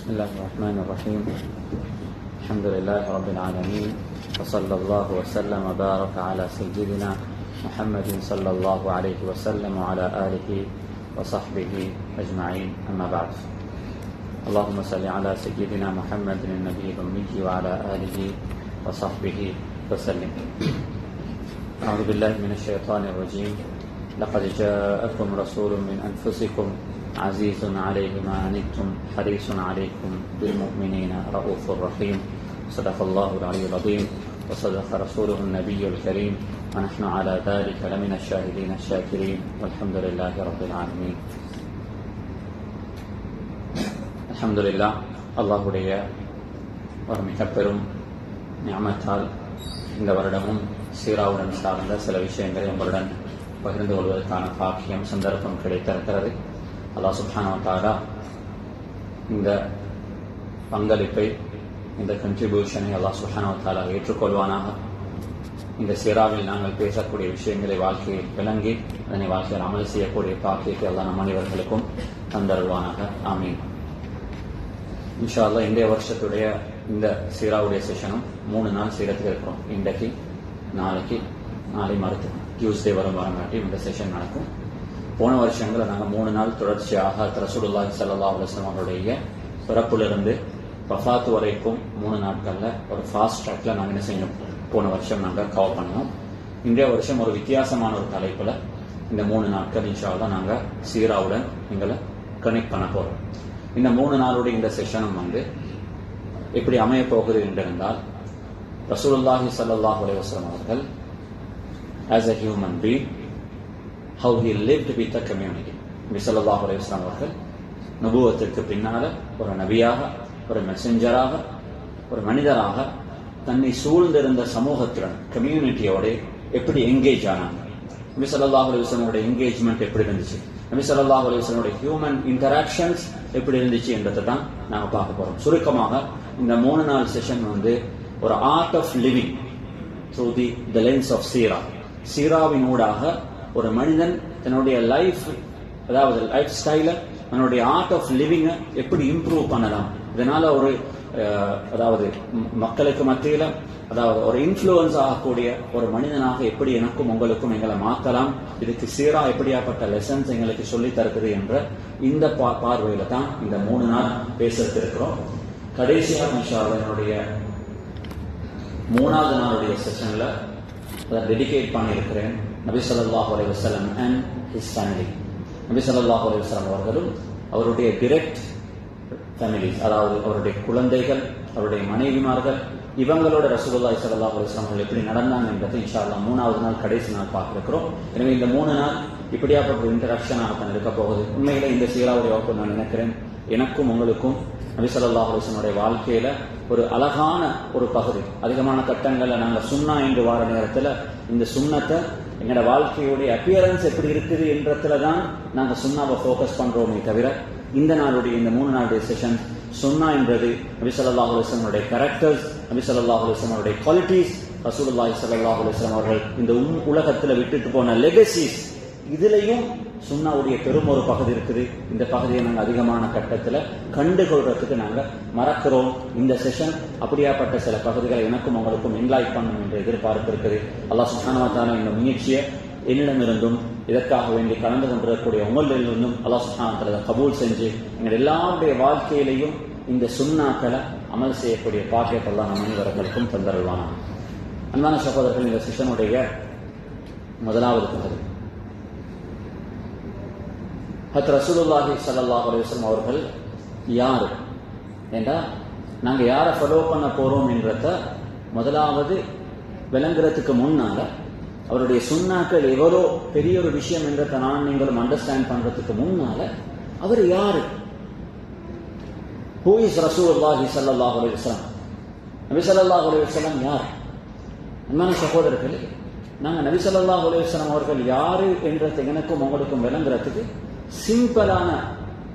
بسم الله الرحمن الرحيم. الحمد لله رب العالمين، وصلى الله وسلم وبارك على سيدنا محمد صلى الله عليه وسلم وعلى آله وصحبه أجمعين، أما بعد. اللهم صل على سيدنا محمد النبي الأمي وعلى آله وصحبه وسلم. أعوذ بالله من الشيطان الرجيم. لقد جاءكم رسول من أنفسكم عزيز عليه ما عنتم حريص عليكم بالمؤمنين رؤوف رحيم. صدق الله العلي العظيم وصدق رسوله النبي الكريم، ونحن على ذلك لمن الشاهدين الشاكرين، والحمد لله رب العالمين. الحمد لله. அல்லாஹுடைய ஒரு மிக பெரும் நிஅமத்தால் இந்த வருடமும் சீராவுடன் சார்ந்த சில விஷயங்களை உங்களுடன் பகிர்ந்து கொள்வதற்கான பாக்கியம் சந்தர்ப்பம் கிடைத்திருக்கிறது. அல்லாஹ் சுப்ஹானஹு வ தஆலா இந்த பங்களிப்பை, இந்த கண்ட்ரிபியூஷனை அல்லாஹ் சுப்ஹானஹு வ தஆலா ஏற்றுக்கொள்வானாக. இந்த சீராவில் நாங்கள் பேசக்கூடிய விஷயங்களை வாழ்க்கையில் விளங்கி அதனை வாழ்க்கையில் அமல் செய்யக்கூடிய பாக்கியத்தை அல்லாஹ் நம் அனைவர்களுக்கும் தந்தருள்வானாக. ஆமீன். இன்ஷா அல்லாஹ் இன்றைய வருஷத்துடைய இந்த சீராவுடைய செஷனும் 3 நாள் சீரத்துக்கு இருக்கிறோம். இன்றைக்கு, நாளைக்கு, நாளை மறுத்து டியூஸ்டே வரங்காட்டி இந்த செஷன் நடக்கும். போன வருஷங்களில் நாங்கள் 3 நாள் தொடர்ச்சியாக ரசூலுல்லாஹி ஸல்லல்லாஹு அலைஹி வஸல்லம் அவருடைய பிறப்பிலிருந்து வஃபாத் வரைக்கும் 3 நாட்களில் ஒரு ஃபாஸ்ட் ட்ராக்ல நாங்கள் என்ன செய்யணும், போன வருஷம் நாங்கள் கவர் பண்ணோம். இன்றைய வருஷம் ஒரு வித்தியாசமான ஒரு தலைப்பில் இந்த 3 நாட்கள் இன்ஷா அல்லாஹ் நாங்கள் சீராவுடன் எங்களை கனெக்ட் பண்ண போகிறோம். இந்த 3 நாளுடைய இந்த செஷனும் எப்படி அமைய போகுது என்றிருந்தால், ரசூலுல்லாஹி ஸல்லல்லாஹு அலைஹி வஸல்லம் அவர்கள் as a human being, how he lived with the community. நபி ஸல்லல்லாஹு அலைஹி வஸல்லம் அவர்கள் நபுவத்திற்கு பின்னால ஒரு நபியாக, ஒரு மெசஞ்சராக, ஒரு மனிதராக தன்னை சூழ்ந்திருந்த சமூகத்துடன், கம்யூனிட்டியோட எப்படி என்கேஜ் ஆனாங்க. நபி ஸல்லல்லாஹு அலைஹி வஸல்லம் என்கேஜ்மெண்ட் எப்படி இருந்துச்சு, நபி ஸல்லல்லாஹு அலைஹி வஸல்லம் ஹியூமன் இன்டராக்ஷன்ஸ் எப்படி இருந்துச்சு என்றதை தான் நாங்கள் பார்க்க போறோம். சுருக்கமாக இந்த 3 நாள் செஷன் ஒரு art of living through the lens of சீரா. சீராவின் ஊடாக ஒரு மனிதன் தன்னுடைய லைஃப், அதாவது லைஃப் ஸ்டைல, தன்னுடைய ஆர்ட் ஆஃப் லிவிங் எப்படி இம்ப்ரூவ் பண்ணலாம், இதனால ஒரு அதாவது மக்களுக்கு மத்தியில அதாவது ஒரு இன்ஃப்ளூயன்ஸ் ஆகக்கூடிய ஒரு மனிதனாக எப்படி எனக்கும் உங்களுக்கும் எங்களை மாற்றலாம், இதுக்கு சீரா எப்படியாப்பட்ட லெசன்ஸ் எங்களுக்கு சொல்லி தருகிறது என்ற இந்த பார்வையில தான் இந்த 3 நாள் பேசுறது இருக்கிறோம். கடைசியாக இன்ஷா அல்லாஹ் என்னுடைய 3வது நாளுடைய செஷன்ல அதை டெடிகேட் பண்ணியிருக்கிறேன் நபி ஸல்லல்லாஹு அலைஹி வஸல்லம் அண்ட் ஹிஸ் ஃபேமிலி. நபி ஸல்லல்லாஹு அலைஹி வஸல்லம் அவர்களும் அவருடைய டிரெக்ட் ஃபேமிலிஸ், அதாவது அவருடைய குழந்தைகள், அவருடைய மனைவிமார்கள், இவங்களோட ரசூலுல்லாஹி ஸல்லல்லாஹு அலைஹி வஸல்லம் அவர்கள் எப்படி நடந்தாங்க என்பதை இன்ஷா அல்லாஹ் 3வது நாள் கடைசி நாள் பார்க்க இருக்கிறோம். எனவே இந்த 3 நாள் இப்படியாப்பட்ட ஒரு இன்டராக்ஷனாக தான் இருக்க போகுது. உண்மையில இந்த சீராவுடைய வகுப்பு நான் நினைக்கிறேன் எனக்கும் உங்களுக்கும் நபி ஸல்லல்லாஹு அலைஹி வஸல்லம் வாழ்க்கையில ஒரு அழகான ஒரு பகுதி. அதிகமான கட்டங்கள்ல நாங்க சுன்னா என்று வார நேரத்துல இந்த சுன்னத்தை எங்களோட வாழ்க்கையுடைய அப்பியரன்ஸ் எப்படி இருக்குது என்றதுல தான் நாங்க சுன்னாவை ஃபோக்கஸ் பண்றோமே தவிர, இந்த நாளுடைய இந்த 3 நாளுடைய செஷன் சுன்னா என்றது நபி ஸல்லல்லாஹு அலைஹி வஸல்லம் கேரக்டர்ஸ், நபி ஸல்லல்லாஹு அலைஹி வஸல்லம் குவாலிட்டிஸ், ரசூலுல்லாஹி ஸல்லல்லாஹு அலைஹி வஸல்லம் அவர்கள் இந்த உலகத்துல விட்டுட்டு போன லெகசிஸ், இதுலயும் சுன்னாவுடைய பெரும் ஒரு பகுதி இருக்குது. இந்த பகுதியை நாங்கள் அதிகமான கட்டத்தில் கண்டுகொள்றதுக்கு நாங்கள் மறக்கிறோம். இந்த செஷன் அப்படியாப்பட்ட சில பகுதிகளை எனக்கும் உங்களுக்கும் என்லாய்ட் பண்ணணும் என்ற எதிர்பார்ப்பு இருக்குது. அல்லாஹ் சுப்ஹானஹு வ தஆலா இந்த முயற்சியை என்னிடமிருந்தும் இதற்காக வேண்டி கலந்து கொண்டிருக்கக்கூடிய உங்களிலிருந்தும் அல்லாஹ் சுப்ஹானஹு வ தஆலா கபூல் செஞ்சு எங்கள் எல்லாருடைய வாழ்க்கையிலையும் இந்த சுன்னாக்களை அமல் செய்யக்கூடிய பாக்கியத்தை தான் நம் அனைவர்களுக்கும் தந்தருள்வானாக. அன்பான சகோதரர்கள், இந்த செஷனுடைய 1வது பகுதி ரசூலுல்லாஹி ஸல்லல்லாஹு அலைஹி வஸல்லம் அவர்கள் யாரு என்றா, நாங்க யாரை ஃபாலோ பண்ண போறோம் என்றத முதலாவது விளங்குறதுக்கு முன்னால அவருடைய சுன்னாக்கள் எவ்வளோ பெரிய ஒரு விஷயம் என்றதை நான் நீங்களும் அண்டர்ஸ்டாண்ட் பண்றதுக்கு முன்னால அவர் யாரு, ஹூ இஸ் ரசூலுல்லாஹி ஸல்லல்லாஹு அலைஹி வஸல்லம், நபி ஸல்லல்லாஹு அலைஹி வஸல்லம் யார்? அன்பான சகோதரர்களே, நாங்க நபி ஸல்லல்லாஹு அலைஹி வஸல்லம் அவர்கள் யாரு என்றது எனக்கும் உங்களுக்கும் விளங்குறதுக்கு சிம்பிளான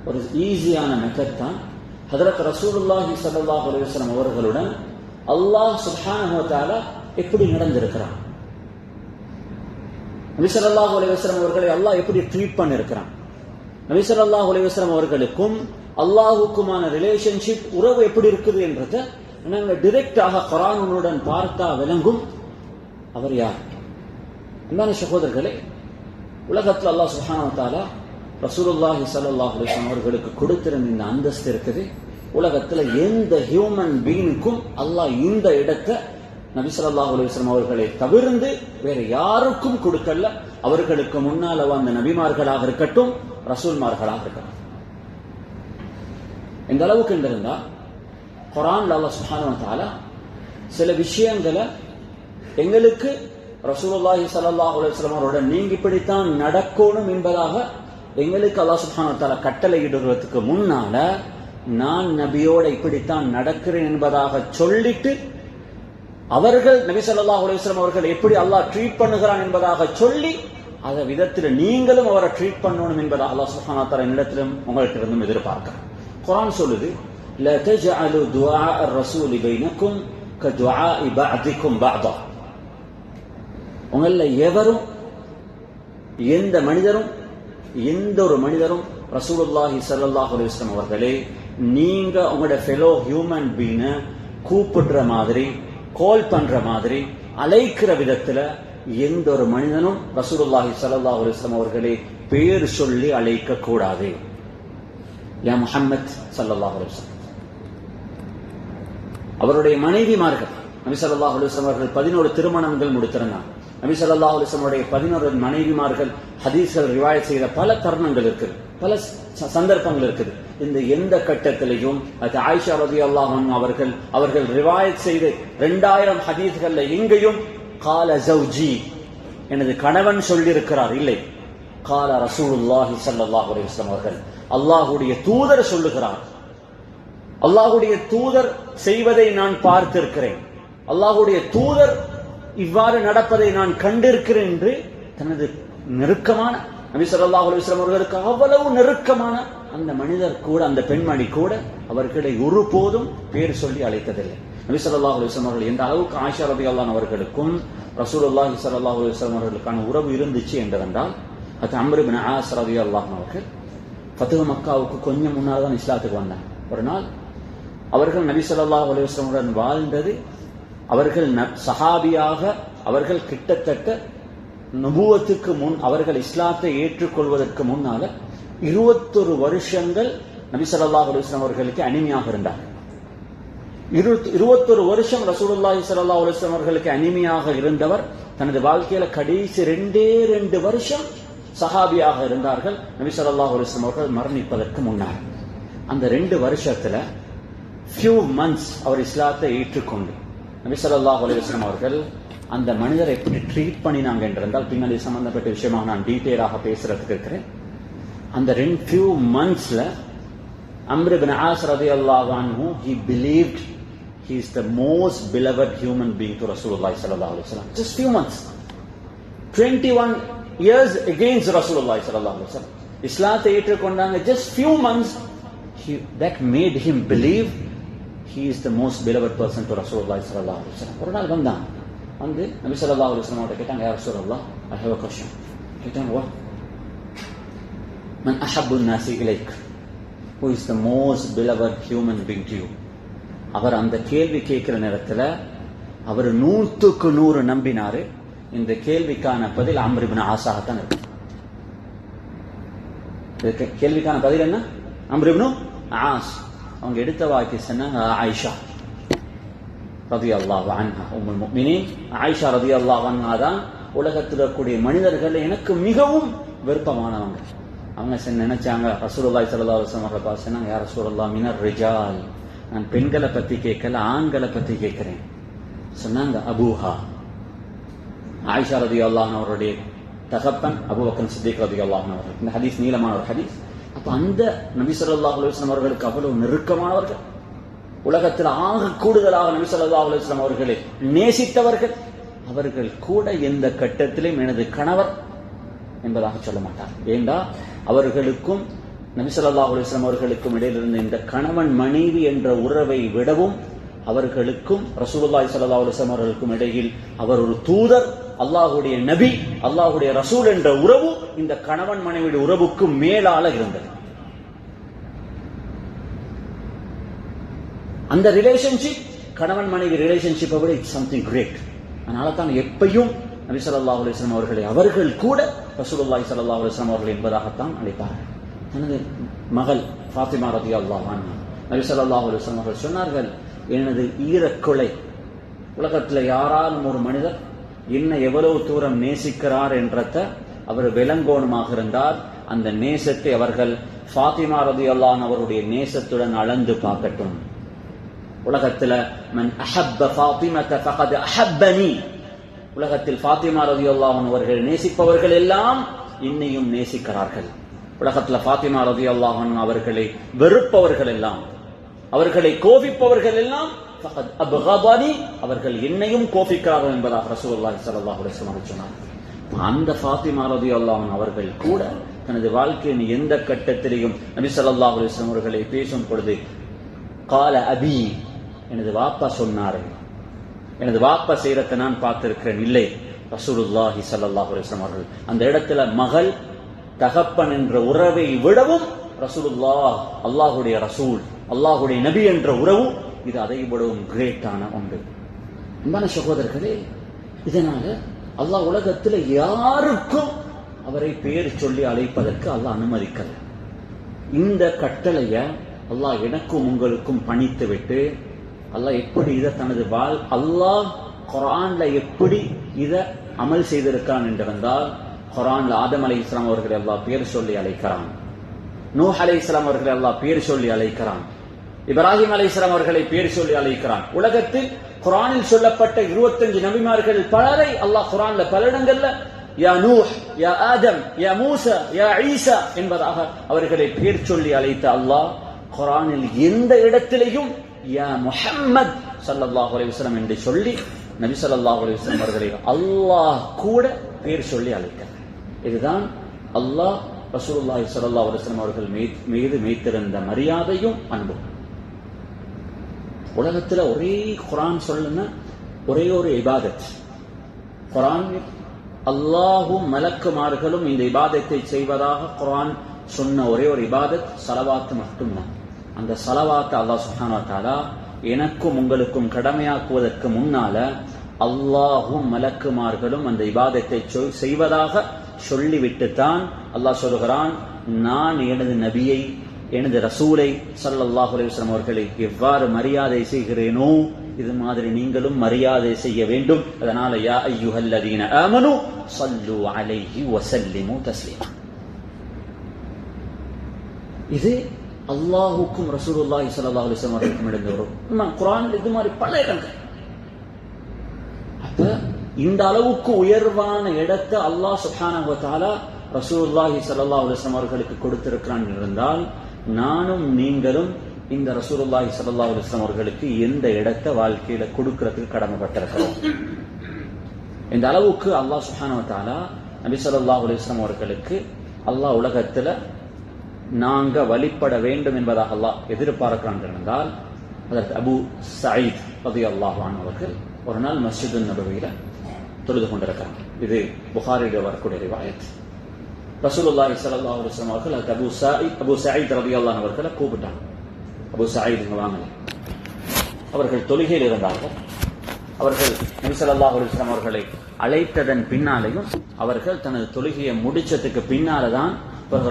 ஒரு ஈஸியான மெத்தட் தான் ஹஜ்ரத் ரசூலுல்லாஹி ஸல்லல்லாஹு அலைஹி வஸல்லம் அவர்களுடன் அல்லாஹ் சுப்ஹானஹு வ தஆலா எப்படி நடந்திருக்கிறான், நபி ஸல்லல்லாஹு அலைஹி வஸல்லம் அவர்களை அல்லாஹ் எப்படி ட்ரீட் பண்ணிருக்கிறான். நபி ஸல்லல்லாஹு அலைஹி வஸல்லம் அவர்களுக்கும் அல்லாஹ்வுக்குமான ரிலேஷன்ஷிப் உறவு எப்படி இருக்குது என்றதை நாங்க டைரக்டாக குர்ஆனுடன் பார்த்தா விளங்கும். அவர் யார்? அன்பான சகோதரர்களே, உலகத்தில் அல்லாஹ் சுப்ஹானஹு வ தஆலா ரசூலுல்லாஹி ஸல்லல்லாஹு அலைஹி வஸல்லம் அவர்களுக்கு கொடுத்திருந்த இந்த அந்தஸ்து இருக்குது. உலகத்தில் எந்த ஹியூமன் பீயிங்க்கும் அல்லாஹ் இந்த இடத்தை நபி ஸல்லல்லாஹு அலைஹி வஸல்லம் அவர்களை தவிர்த்து வேற யாருக்கும் கொடுக்கல. அவர்களுக்கு முன்னால் வந்த நபிமார்களாக இருக்கட்டும், ரசூல்மார்களாக இருக்கட்டும். இந்த அளவுக்கு இருந்தா குர்ஆன்ல அல்லாஹ் சுப்ஹானஹு வ தஆலா சில விஷயங்களை எங்களுக்கு ரசூலுல்லாஹி ஸல்லல்லாஹு அலைஹி வஸல்லம் அவரோட நீங்க இப்படித்தான் நடக்கணும் என்பதாக எங்களுக்கு அல்லாஹ் சுப்ஹானஹு வ தஆலா கட்டளை இடுறதுக்கு முன்னால நான் நபியோட இப்படித்தான் நடக்கிறேன் என்பதாக சொல்லிட்டு அவர்கள் நபி ஸல்லல்லாஹு அலைஹி வஸல்லம் அவர்கள் எப்படி அல்லாஹ் ட்ரீட் பண்ணுகிறான் என்பதாக சொல்லி அந்த விதத்தில் நீங்களும் அவரை ட்ரீட் பண்ணணும் என்பதாக அல்லாஹ் சுப்ஹானஹு வ தஆலா என்னிடத்திலும் உங்கள்கிட்ட இருந்தும் எதிர்பார்க்கிறார். குர்ஆன் சொல்லுது, லா தஜஅலு துஆ الرسول بينكم كدعاء بعضكم بعضا. உங்கள எவரும் எந்த ஒரு மனிதரும் ரசூலுல்லாஹி ஸல்லல்லாஹு அலைஹி வஸல்லம் அவர்களே நீங்க உங்களோட ஃபெலோ ஹியூமன் பீன கூப்பிடுற மாதிரி, கால் பண்ற மாதிரி, அழைக்கிற விதத்துல எந்த ஒரு மனிதனும் ரசூலுல்லாஹி ஸல்லல்லாஹு அலைஹி வஸல்லம் அவர்களே பேர் சொல்லி அழைக்க கூடாது. யா முஹம்மத் ஸல்லல்லாஹு அலைஹி வஸல்லம். அவருடைய மனைவிமார்கள் நபி ஸல்லல்லாஹு அலைஹி வஸல்லம் அவர்கள் 11 திருமணங்கள் முடித்திருந்தார். நபி ஸல்லல்லாஹு அலைஹி வஸல்லம் உடைய 11 மனைவிமார்கள் ஹதீஸ்கள் ரிவாயத் செய்த பல தருணங்கள் இருக்குது, பல சந்தர்ப்பங்கள் இருக்குது. இந்த எந்த கட்டத்திலையும் அது ஆயிஷா ரலியல்லாஹு அன்ஹா அவர்கள் ரிவாயத் செய்த 2000 ஹதீஸ்கள்ல எங்கேயும் கால ஜௌஜி எனது கணவன் சொல்லியிருக்கிறார் இல்லை, கால ரசூலுல்லாஹி ஸல்லல்லாஹு அலைஹி வஸல்லம் அவர்கள் அல்லாஹ்வுடைய தூதர் சொல்லுகிறார். அல்லாஹ்வுடைய தூதர் செய்வதை நான் பார்த்திருக்கிறேன், அல்லாஹ்வுடைய தூதர் இவ்வாறு நடப்பதை நான் கண்டிருக்கிறேன் என்று தனது நெருக்கமான நபி ஸல்லல்லாஹு அலைஹி வஸல்லம் அவர்களுக்கு அவ்வளவு நெருக்கமான அந்த மனிதர் கூட, அந்த பெண்மணி கூட அவர்களை ஒருபோதும் பேர் சொல்லி அழைத்ததில்லை. நபி ஸல்லல்லாஹு அலைஹி வஸல்லம் அவர்கள் எந்த அளவுக்கு ஆயிஷா ரலியல்லாஹு அன்ஹா அவர்களுக்கும் ரசூலுல்லாஹி ஸல்லல்லாஹு அலைஹி வஸல்லம் அவர்களுக்கான உறவு இருந்துச்சு என்றால், அது அம்ர் இப்னு ஆஸ் ரலியல்லாஹு அன்ஹு அவர்கள் ஃபத்ஹு மக்காவுக்கு கொஞ்சம் முன்னால் தான் இஸ்லாத்துக்கு வந்தாங்க. ஒரு நாள் அவர்கள் நபி ஸல்லல்லாஹு அலைஹி வஸல்லம் உடன் வாழ்ந்தது, அவர்கள் சஹாபியாக அவர்கள் கிட்டத்தட்ட நபுவத்துக்கு முன், அவர்கள் இஸ்லாத்தை ஏற்றுக்கொள்வதற்கு முன்னால 21 வருஷங்கள் நபி ஸல்லல்லாஹு அலைஹி வஸல்லம் அவர்களுக்கு அடிமையாக இருந்தார். 21 வருஷம் ரசூலுல்லாஹி ஸல்லல்லாஹு அலைஹி வஸல்லம் அவர்களுக்கு அடிமையாக இருந்தவர் தனது வாழ்க்கையில கடைசி 2 வருஷம் சஹாபியாக இருந்தார்கள் நபி ஸல்லல்லாஹு அலைஹி வஸல்லம் அவர்கள் மரணிப்பதற்கு முன்னால். அந்த 2 வருஷத்துல few months அவர் இஸ்லாத்தை ஏற்றுக்கொண்டு நபி ஸல்லல்லாஹு அலைஹி வஸல்லம் அவர்கள் அந்த மனிதரை எப்படி ட்ரீட் பண்ணினாங்க என்றால் பின்னாடி சம்பந்தப்பட்ட விஷயமாக நான் டீட்டெயிலாக பேசுறதுக்கு இருக்கிறேன். அந்த few monthsல அம்ர் இப்னு ஆஸ் ரலியல்லாஹு அன்ஹு he believed he is the most beloved human being to Rasulullah sallallahu alaihi wasallam. Just few months, 21 years against Rasulullah sallallahu alaihi wasallam. இஸ்லாத்தை ஏற்றுக்கொண்டாங்க. just few months that made him believe he is the most beloved person to Rasulullah sallallahu alaihi wasallam. ஒரு நாள் வந்தான், வந்து நபி ஸல்லல்லாஹு அலைஹி வஸல்லம் அவர்கிட்ட கேட்டாங்க, யா ரசூலல்லாஹ், I have a question. கேட்டாங்க, what? Man ahabbu an-nasi ilayk? Who is the most beloved human being to you? அவர் அந்த கேள்வி கேட்கிற நேரத்தில் அவர் 100க்கு 100 நம்பினாரு இந்த கேள்விக்கான பதில் அம்ர் இப்னு ஆஸாகத்தான் இருக்கு. கேள்விக்கான பதில் என்ன? அம்ர் இப்னு ஆஸ். அவங்க எடுத்த வாக்கி சொன்னாங்க, ஆயிஷா ரலியல்லாஹு அன்ஹா, உம்முல் முஃமினீன் ஆயிஷா ரலியல்லாஹு அன்ஹா தான் உலகத்தில் இருக்கக்கூடிய மனிதர்கள் எனக்கு மிகவும் விருப்பமானவங்க. அவங்க நினைச்சாங்க ரசூலுல்லாஹி ஸல்லல்லாஹு அலைஹி வஸல்லம் அவர்கள் சொன்னாங்க, யா ரசூலல்லாஹ் மினர் ரிஜால், நான் பெண்களை பத்தி கேட்கல, ஆண்களை பத்தி கேட்கிறேன். சொன்னாங்க அபூஹா, ஆயிஷா ரலியல்லாஹு அன்ஹா அவருடைய தகப்பன் அபூபக்கர் சித்திக் ரலியல்லாஹு அன்ஹு அவர்கள். இந்த ஹதீஸ் நீளமான ஒரு ஹதீஸ். அப்ப அந்த நபி ஸல்லல்லாஹு அலைஹி வஸல்லம் அவர்களுக்கு அவ்வளவு நெருக்கமானவர்கள், உலகத்தில் ஆக கூடுதலாக நபி ஸல்லல்லாஹு அலைஹி வஸல்லம் அவர்களை நேசித்தவர்கள். அவர்கள் கூட எந்த கட்டத்திலும் எனது கணவர் என்பதாக சொல்ல மாட்டார். ஏண்டா அவர்களுக்கும் நபி ஸல்லல்லாஹு அலைஹி வஸல்லம் அவர்களுக்கும் இடையில் இருந்த இந்த கணவன் மனைவி என்ற உறவை விடவும் அவர்களுக்கும் ரசூலுல்லாஹி ஸல்லல்லாஹு அலைஹி வஸல்லம் அவர்களுக்கும் இடையில் அவர் ஒரு தூதர், அல்லாஹுடைய நபி, அல்லாஹுடைய ரசூல் என்ற உறவு இந்த கணவன் மனைவியுடைய உறவுக்கு மேலால இருந்தது. அந்த ரிலேஷன்ஷிப் கணவன் மனைவி ரிலேஷன்ஷிப்பை விட இட்ஸ் சம்திங் கிரேட். அதனால தான் எப்பையும் நபி ஸல்லல்லாஹு அலைஹி வஸல்லம் அவர்களை அவர்கள் கூட ரசூலுல்லாஹி ஸல்லல்லாஹு அலைஹி வஸல்லம் அவர்கள் என்பதாகத்தான் அழைப்பார்கள். எனது மகள் ஃபாத்திமா ரலியல்லாஹு அன்ஹா, நபி ஸல்லல்லாஹு அலைஹி வஸல்லம் அவர்கள் சொன்னார்கள், எனது ஈரக்கொலை உலகத்தில் யாராலும் ஒரு மனிதர் என்ன எவ்வளவு தூரம் நேசிக்கிறார் என்றத அவர் விளங்கோணமாக இருந்தால் அந்த நேசத்தை அவர்கள் ஃபாத்திமா ரலியல்லாஹு அன்ஹா அவருடைய நேசத்துடன் அளந்து பார்க்கட்டும். உலகத்தில் மன் அஹப்ப ஃபாத்திமத ஃபகத் அஹப்பனி, உலகத்தில் ஃபாத்திமா ரலியல்லாஹு அன்ஹா அவர்கள் நேசிப்பவர்கள் எல்லாம் இன்னையும் நேசிக்கிறார்கள். உலகத்தில் ஃபாத்திமா ரலியல்லாஹு அன்ஹா அவர்களை வெறுப்பவர்கள் எல்லாம், அவர்களை கோபிப்பவர்கள் எல்லாம் ஃபகத் அப்கதனி, அவர்கள் என்னையும் கோபிக்கிறார்கள் என்பதாக ரசூலுல்லாஹி ஸல்லல்லாஹு அலைஹி வஸல்லம் சொன்னார். அந்த ஃபாத்திமா ரலியல்லாஹு அன்ஹா அவர்கள் கூட தனது வாழ்க்கையின் எந்த கட்டத்திலையும் நபி ஸல்லல்லாஹு அலைஹி வஸல்லம் அவர்களை பேசும் பொழுது கால அபி, எனது வாப்பா சொன்னார், எனது வாப்பா செய்யறதை நான் பார்த்திருக்கிறேன், இல்லை ரசூலுல்லாஹி ஸல்லல்லாஹு அலைஹி வஸல்லம் அவர்கள். அந்த இடத்துல மகள் தகப்பன் என்ற உறவை விடவும் ரசூலுல்லாஹ், அல்லாஹுடைய ரசூல், அல்லாஹுடைய நபி என்ற உறவு இது அதை விடவும் கிரேட்டான ஒன்று. அன்பான சகோதரர்களே, இதனால அல்லாஹ் உலகத்தில் யாருக்கும் அவரை பேர் சொல்லி அழைப்பதற்கு அல்லாஹ் அனுமதிக்கல. இந்த கட்டளைய அல்லாஹ் எனக்கும் உங்களுக்கும் பணித்து விட்டு அல்லாஹ் எப்படி இதை தனது அல்லாஹ் குர்ஆன்ல எப்படி இதை அமல் செய்திருக்கான் என்றிருந்தால், குர்ஆன்ல ஆதம் அலைஹிஸ்ஸலாம் அவர்களை அல்லாஹ் பேர் சொல்லி அழைக்கிறான், நூஹ் அலைஹிஸ்ஸலாம் அவர்களை அல்லாஹ் பேர் சொல்லி அழைக்கிறான், இப்ராஹிம் அலைஹிஸ்ஸலாம் அவர்களை பேர் சொல்லி அழைக்கிறான். உலகத்தில் குர்ஆனில் சொல்லப்பட்ட 25 நபிமார்கள் பலரை அல்லாஹ் குர்ஆன்ல பல இடங்கள்ல யா நூஹ், யா ஆதம், யா மூசா, யா ஈசா என்பதாக அவர்களை பேர் சொல்லி அழைத்த அல்லாஹ் குர்ஆனில் எந்த இடத்திலேயும் யா முஹம்மத் ஸல்லல்லாஹு அலைஹி வஸல்லம் என்று சொல்லி நபி ஸல்லல்லாஹு அலைஹி வஸல்லம் அவர்களை அல்லாஹ் கூட பேர் சொல்லி அழைக்கிறார். இதுதான் அல்லாஹ் ரசூலுல்லாஹி ஸல்லல்லாஹு அலைஹி வஸல்லம் அவர்கள் மீது வைத்திருந்த மரியாதையும் அன்பும். உலகத்தில் ஒரே குர்ஆன் சொல்லுன ஒரே ஒரு இபாதத், குர்ஆன் அல்லாஹும் மலக்குமார்களும் இந்த இபாதத்தை செய்வதாக குர்ஆன் சொன்ன ஒரே ஒரு இபாதத் ஸலவாத் மட்டும்தான். அந்த ஸலவாத் அல்லாஹ் சுப்ஹானஹு வ தஆலா எனக்கும் உங்களுக்கும் கடமையாக்குவதற்கு முன்னால அல்லாஹும் மலக்குமார்களும் அந்த இபாதத்தை செய்வதாக சொல்லிவிட்டுத்தான் அல்லாஹ் சொல்கிறான், நான் எனது நபியை, எனது ரசூலை ஸல்லல்லாஹு அலைஹி வஸல்லம் அவர்களை எவ்வாறு மரியாதை செய்கிறேனோ இது மாதிரி நீங்களும் மரியாதை செய்ய வேண்டும். அதனால யா அய்யுஹல்லதீன ஆமனு ஸல்லு அலைஹி வஸல்லிமு தஸ்லீமா. இது அல்லாஹுக்கும் ரசூலுல்லாஹி ஸல்லல்லாஹு அலைஹி வஸல்லம் அவர்களுக்கும் இடையே வரும். குர்ஆனில் இது மாதிரி பல இடங்கள். அப்ப இந்த அளவுக்கு உயர்வான இடத்தை அல்லாஹ் சுப்ஹானஹு வ தஆலா ரசூலுல்லாஹி ஸல்லல்லாஹு அலைஹி வஸல்லம் அவர்களுக்கு கொடுத்திருக்கிறான் இருந்தால், நானும் நீங்களும் இந்த ரசூலுல்லாஹி ஸல்லல்லாஹு அலைஹி வஸல்லம் அவர்களுக்கு எந்த இடத்தை வாழ்க்கையில கொடுக்கிறதுக்கு கடமைப்பட்டிருக்கிறோம். இந்த அளவுக்கு அல்லாஹ் சுப்ஹானஹு வ தஆலா நபி ஸல்லல்லாஹு அலைஹி வஸல்லம் அவர்களுக்கு அல்லாஹ் உலகத்துல நாங்க வழிபட வேண்டும் என்பதாக அல்லாஹ் எதிர்பார்க்கிறான் என்றால், அதற்கு அபு சயீத் ரலியல்லாஹு அன்ஹு அவர்கள் ஒரு நாள் மஸ்ஜிது நபவியில தொழுது கொண்டிருக்கிறாங்க. இது புகாரில வரக்கூடிய ரிவாயத். ரசூலுல்லாஹி ஸல்லல்லாஹு அலைஹி வஸல்லம் அவர்கள் அபு சயீத் ரலியல்லாஹு அன்ஹு அவர்களை கூப்பிட்டாங்க. அபு சயீத் வாங்க. அவர்கள் தொழுகையில் இருந்தார்கள். அவர்கள் நபி ஸல்லல்லாஹு அலைஹி வஸல்லம் அவர்களை அழைத்ததன் பின்னாலேயும் அவர்கள் தனது தொழுகையை முடிச்சதுக்கு பின்னால்தான்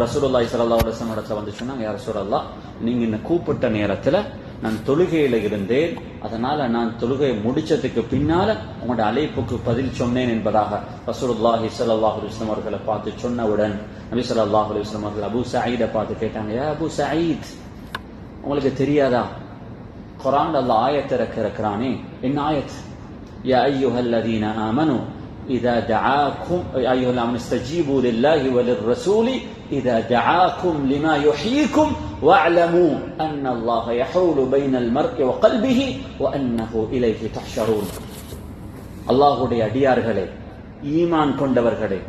ரசூலுல்லாஹி ஸல்லல்லாஹு அலைஹி வஸல்லம் இடத்துல வந்து சொன்னாங்க, யா ரசூலல்லாஹ், நீங்க என்ன கூப்பிட்ட நேரத்துல நான் தொழுகையில இருந்தேன், அதனால நான் தொழுகையை முடிச்சதுக்கு பின்னால உங்களோட அழைப்புக்கு பதில் சொன்னேன் என்பதாக ரசூலுல்லாஹி ஸல்லல்லாஹு அலைஹி வஸல்லம் அவர்களை பார்த்து சொன்னவுடன் நபி ஸல்லல்லாஹு அலைஹி வஸல்லம் அவர்கள் அபு சயீத பார்த்து கேட்டாங்க, யா அபு சயீத், உங்களுக்கு தெரியாதா குர்ஆன்ல அல்லாஹ் ஆயத் இறக்குறானே, என்ன ஆயத்? யா அய்யுஹல்லதீன ஆமனு இதா தஆக்கும் அய்யுஹல் இஸ்தஜீபு லில்லாஹி வலிர்ரசூலி இதா தஆக்கும் லிமா யுஹீக்கும் வஅலமு அன்னல்லாஹ யஹூலு பைனல் மர்இ வகல்பிஹி வஅன்னஹு இலைஹி தஹ்ஷரூன். அல்லாஹ்வுடைய அடியார்களே, ஈமான் கொண்டவர்களே,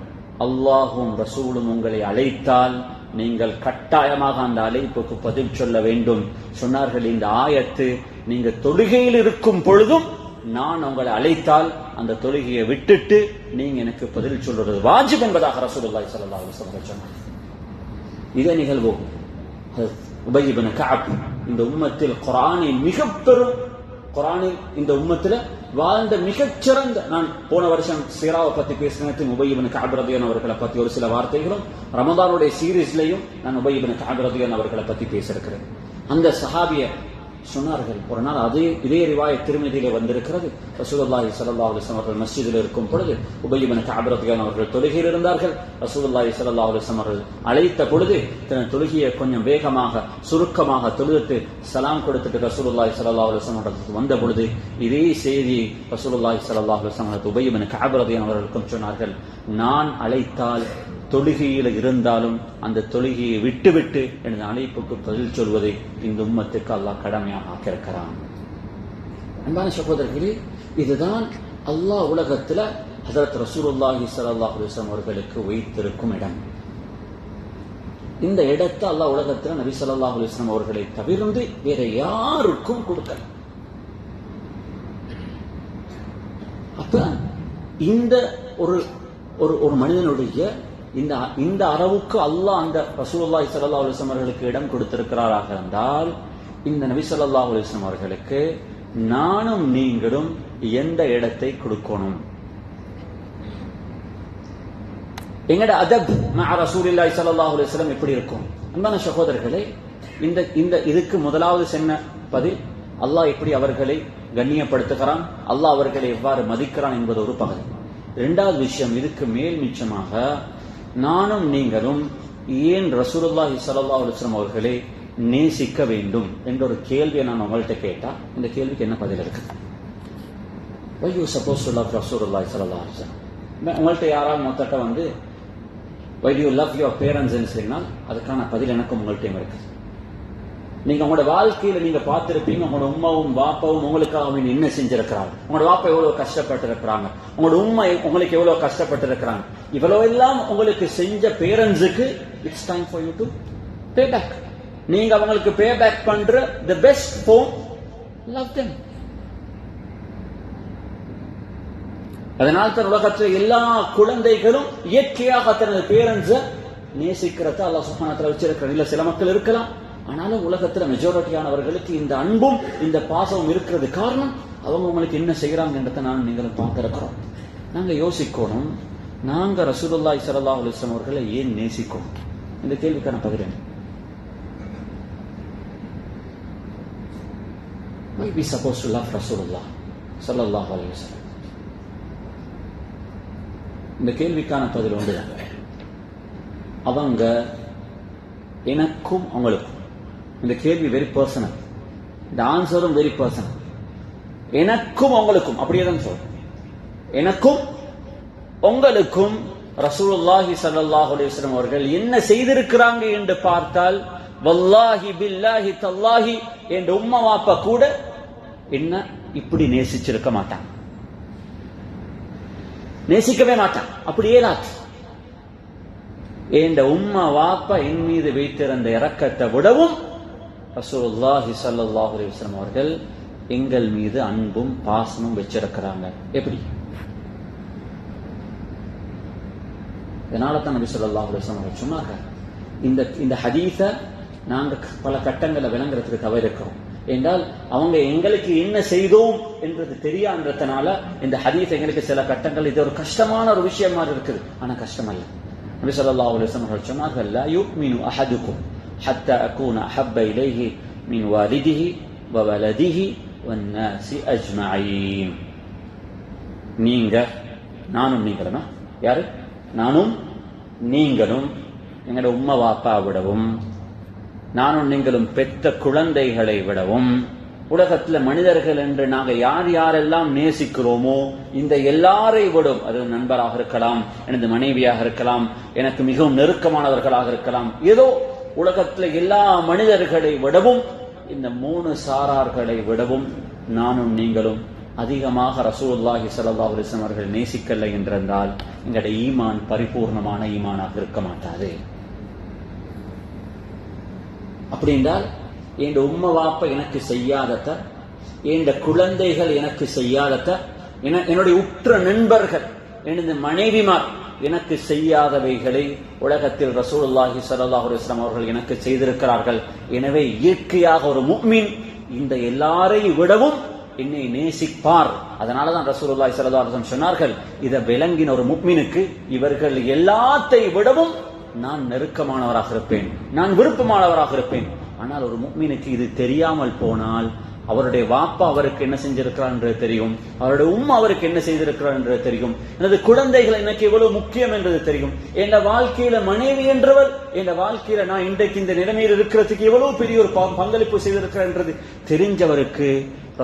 அல்லாஹ்வும் ரசூலும் உங்களை அழைத்தால் நீங்கள் கட்டாயமாக அந்த அழைப்புக்கு பதில் சொல்ல வேண்டும் சொன்னார்கள். இந்த ஆயத்து நீங்க தொழுகையில் இருக்கும் பொழுதும் நான் உங்களை அழைத்தால் அந்த தொழுகையை விட்டுட்டு நீங்க எனக்கு பதில் சொல்றது வாஜிப் என்பதாக ரசூலுல்லாஹி ஸல்லல்லாஹு அலைஹி வஸல்லம் சொன்னார். இதே நிகழ்வு உபய் இப்னு கஅப் இந்த உம்மத்தில் குர்ஆனின் மிக பெரும் குர்ஆனில் இந்த உம்மத்தில் வாழ்ந்த மிகச்சிறந்த, நான் போன வருஷம் சீராவை பத்தி பேசினேன், உபய் இப்னு கஅப் ரலியல்லாஹு அவர்களை பத்தி ஒரு சில வார்த்தைகளும் ரமதானுடைய சீரீஸ்லையும் நான் உபய் இப்னு கஅப் ரலியல்லாஹு அவர்களை பத்தி பேசியிருக்கிறேன். அந்த சஹாபிய சொன்னார்கள், ஒரு நாள் இதே ரிவாயத் திருமதியிலே வந்திருக்கிறது. ரசூலுல்லாஹி ஸல்லல்லாஹு அலைஹி வஸல்லம் அவர்கள் மஸ்ஜிதில் இருக்கும் பொழுது உபய் இப்னு கஅப் ரலியல்லாஹு அவர்கள் தொழுகையில் இருந்தார்கள். ரசூலுல்லாஹி ஸல்லல்லாஹு அலைஹி வஸல்லம் அவர்கள் அழைத்த பொழுது தன் தொழுகையை கொஞ்சம் வேகமாக சுருக்கமாக தொழுதுட்டு சலாம் கொடுத்துட்டு ரசூலுல்லாஹி ஸல்லல்லாஹு அலைஹி வஸல்லம் அவர்கள் வந்த பொழுது இதே செய்தி ரசூலுல்லாஹி ஸல்லல்லாஹு அலைஹி வஸல்லம் உபய் இப்னு கஅப் ரலியல்லாஹு அவர்களுக்கும் சொன்னார்கள், நான் அழைத்தால் தொழுகையில் இருந்தாலும் அந்த தொழுகையை விட்டுவிட்டு எனது அழைப்புக்கு பதில் சொல்வதை இந்த உம்மத்துக்கு அல்லாஹ் கடமையாக ஆக்கியிருக்கிறான். அன்பான சகோதரர்களே, இதுதான் அல்லாஹ் உலகத்துல ஹஜ்ரத் ரசூலுல்லாஹி ஸல்லல்லாஹு அலைஹி வஸல்லம் அவர்களுக்கு வைத்திருக்கும் இடம். இந்த இடத்தை அல்லாஹ் உலகத்துல நபி ஸல்லல்லாஹு அலைஹி வஸல்லம் அவர்களை தவிர்த்து வேற யாருக்கும் கொடுக்கல. அப்ப இந்த ஒரு மனிதனுடைய இந்த அளவுக்கு அல்லாஹ் அந்த ரசூலுல்லாஹி ஸல்லல்லாஹு அலைஹி வஸல்லம் அவர்களுக்கு இடம் கொடுத்திருக்கிறாராக இருந்தால் இந்த நபி ஸல்லல்லாஹு அலைஹி வஸல்லம் அவர்களுக்கு நானும் நீங்களும் எந்த இடத்தை கொடுக்கணும்? எங்கட அதப் மஅ ரசூலுல்லாஹி ஸல்லல்லாஹு அலைஹி வஸல்லம் எப்படி இருக்கும்? அன்பான சகோதரர்களே, இந்த இதுக்கு முதலாவது சொன்ன பதில் அல்லாஹ் எப்படி அவர்களை கண்ணியப்படுத்துகிறான், அல்லாஹ் அவர்களை எவ்வாறு மதிக்கிறான் என்பது ஒரு பகுதி. இரண்டாவது விஷயம், இதுக்கு மேல் மிச்சமாக நானும் நீங்களும் ஏன் ரசூலுல்லாஹி ஸல்லல்லாஹு அலைஹி வஸல்லம் அவர்களை நேசிக்க வேண்டும் என்ற ஒரு கேள்வியை நான் உங்கள்கிட்ட கேட்டா இந்த கேள்விக்கு என்ன பதில் இருக்கு? Why you supposed to love Rasulullah sallallahu alaihi wasallam? உங்கள்கிட்ட யாராவது மொத்தட்ட வந்து why do you love your parents ன்னு சொன்னால் அதுக்கான பதில் எனக்கும் உங்கள்கிட்ட இருக்கு. நீங்க உங்களோட வாழ்க்கையில நீங்க பார்த்திருப்பீங்க, உங்களோட உம்மாவும் பாப்பாவும் உங்களுக்காக என்ன செஞ்சிருக்கிறாங்க, உங்களோட பாப்பா எவ்வளவு கஷ்டப்பட்டு இருக்கிறாங்க, உங்களோட உம்மா உங்களுக்கு எவ்வளவு கஷ்டப்பட்டு இருக்கிறாங்க. இவ்வளவு எல்லாம் உங்களுக்கு செஞ்ச பேரண்ட்ஸுக்கு it's time for you to pay back. நீங்க அவங்களுக்கு பே பேக் பண்ற the best form love them. அதனால் தான் உலகத்தில் எல்லா குழந்தைகளும் இயற்கையாக தனது பேரண்ட்ஸை நேசிக்கிறத அல்லாஹ் சுப்ஹானஹு வ தஆலா வச்சிருக்கிறார். இல்ல சில மக்கள் இருக்கலாம், ஆனாலும் உலகத்துல மெஜாரிட்டியானவர்களுக்கு இந்த அன்பும் இந்த பாசமும் இருக்கிறது காரணம் அவங்க உங்களுக்கு என்ன செய்யறாங்கன்றத நான் நீங்களும் பார்த்திருக்கிறோம். நாங்க யோசிக்கணும், நாங்க ரசூலுல்லாஹி ஸல்லல்லாஹு அலைஹி வஸல்லம் அவர்களை ஏன் நேசிக்கணும்? இந்த கேள்விக்கான பதில் என்ன? Why we supposed to love Rasulullah sallallahu alaihi wasallam? இந்த கேள்விக்கான பதில் ஒன்றுதான். அவங்க எனக்கும் அவங்களுக்கும், இந்த கேள்வி வெரி பர்சனல், இந்த ஆன்சரும் வெரி பர்சனல். எனக்கும் அவங்களுக்கும் அப்படியே தான் சொல்றேன். எனக்கும் உங்களுக்கும் ரசூலுல்லாஹி ஸல்லல்லாஹு அலைஹி வஸல்லம் அவர்கள் என்ன செய்திருக்கிறாங்க என்று பார்த்தால் வல்லாஹி பில்லாஹி தல்லாஹி என்ற உம்மா வாப்பா கூட என்ன இப்படி நேசிச்சிருக்க மாட்டாங்க, நேசிக்கவே மாட்டாங்க. அப்படியே நாத்து என்ற உம்மா வாப்பா என் மீது வைத்திருந்த இரக்கத்தை விடவும் ரசூலுல்லாஹி ஸல்லல்லாஹு அலைஹி வஸல்லம் அவர்கள் எங்கள் மீது அன்பும் பாசமும் வச்சிருக்கிறாங்க. எப்படி? இதனால தான் நபி ஸல்லல்லாஹு அலைஹி வஸல்லம் அவர்கள் சொன்னாங்க, இந்த ஹதீஸ நாங்க பல கட்டங்களை விளங்குறதுக்கு தவறிருக்கிறோம். என்றால் அவங்க எங்களுக்கு என்ன செய்தோம் என்றது தெரியான்றதுனால இந்த ஹதீஸ் எங்களுக்கு சில கட்டங்கள் இது ஒரு கஷ்டமான ஒரு விஷயமா இருக்குது. ஆனா கஷ்டம் அல்ல. நபி ஸல்லல்லாஹு அலைஹி வஸல்லம் அவர்கள் சொன்னார்கள், லா யுமினு அஹதுக்கும் ஹத்தா அகூன அஹப்ப இலைஹி மின் வாலிதிஹி வ வலதிஹி வன் நாஸி அஜ்மஈன். நீங்க நானும் நீங்களும், யாரு? நானும் நீங்களும் எங்களோட உம்மா வாப்பா விடவும், நானும் நீங்களும் பெற்ற குழந்தைகளை விடவும், உலகத்தில் மனிதர்கள் என்று நாங்கள் யார் யாரெல்லாம் நேசிக்கிறோமோ இந்த எல்லாரை விடும், அது நண்பராக இருக்கலாம், எனது மனைவியாக இருக்கலாம், எனக்கு மிகவும் நெருக்கமானவர்களாக இருக்கலாம், ஏதோ உலகத்தில் எல்லா மனிதர்களை விடவும் இந்த 3 சாரார்களை விடவும் நானும் நீங்களும் அதிகமாக ரசூலுல்லாஹி ஸல்லல்லாஹு அலைஹி வஸல்லம் அவர்கள் நேசிக்கலை என்றால் எங்களுடைய ஈமான் பரிபூர்ணமான ஈமானாக இருக்க மாட்டாது. அப்படி என்றால் என் உம்மா வாப்பா எனக்கு செய்யாதத என்ற குழந்தைகள் எனக்கு செய்யாதத, என்னுடைய உற்ற நண்பர்கள், எனது மனைவிமார் எனக்கு செய்யாதவைகளை உலகத்தில் ரசூலுல்லாஹி ஸல்லல்லாஹு அலைஹி வஸல்லம் அவர்கள் எனக்கு செய்திருக்கிறார்கள். எனவே இயற்கையாக ஒரு முஃமின் இந்த எல்லாரையும் விடவும் என்னை நேசிப்பார். அதனாலதான் ரசூலுல்லாஹி ஸல்லல்லாஹு அலைஹி வஸல்லம் சொன்னார்கள், இதை விளங்கின ஒரு முஃமினுக்கு இவர்கள் எல்லாத்தை விடவும் நான் நெருக்கமானவராக இருப்பேன், நான் விருப்பமானவராக இருப்பேன். ஆனால் ஒரு முஃமினுக்கு இது தெரியாமல் போனால் அவருடைய வாப்பா அவருக்கு என்ன செஞ்சிருக்கிறார் என்று தெரியும், அவருடைய உம்மா அவருக்கு என்ன செய்திருக்கிறார் என்று தெரியும், எனது குழந்தைகள் எனக்கு எவ்வளவு முக்கியம் என்றது தெரியும், என் வாழ்க்கையில மனைவி என்றவர் என் வாழ்க்கையில நான் இன்றைக்கு இந்த நிலைமையில் இருக்கிறதுக்கு எவ்வளவு பெரிய ஒரு பங்களிப்பு செய்திருக்கிறார் என்றது தெரிஞ்சவருக்கு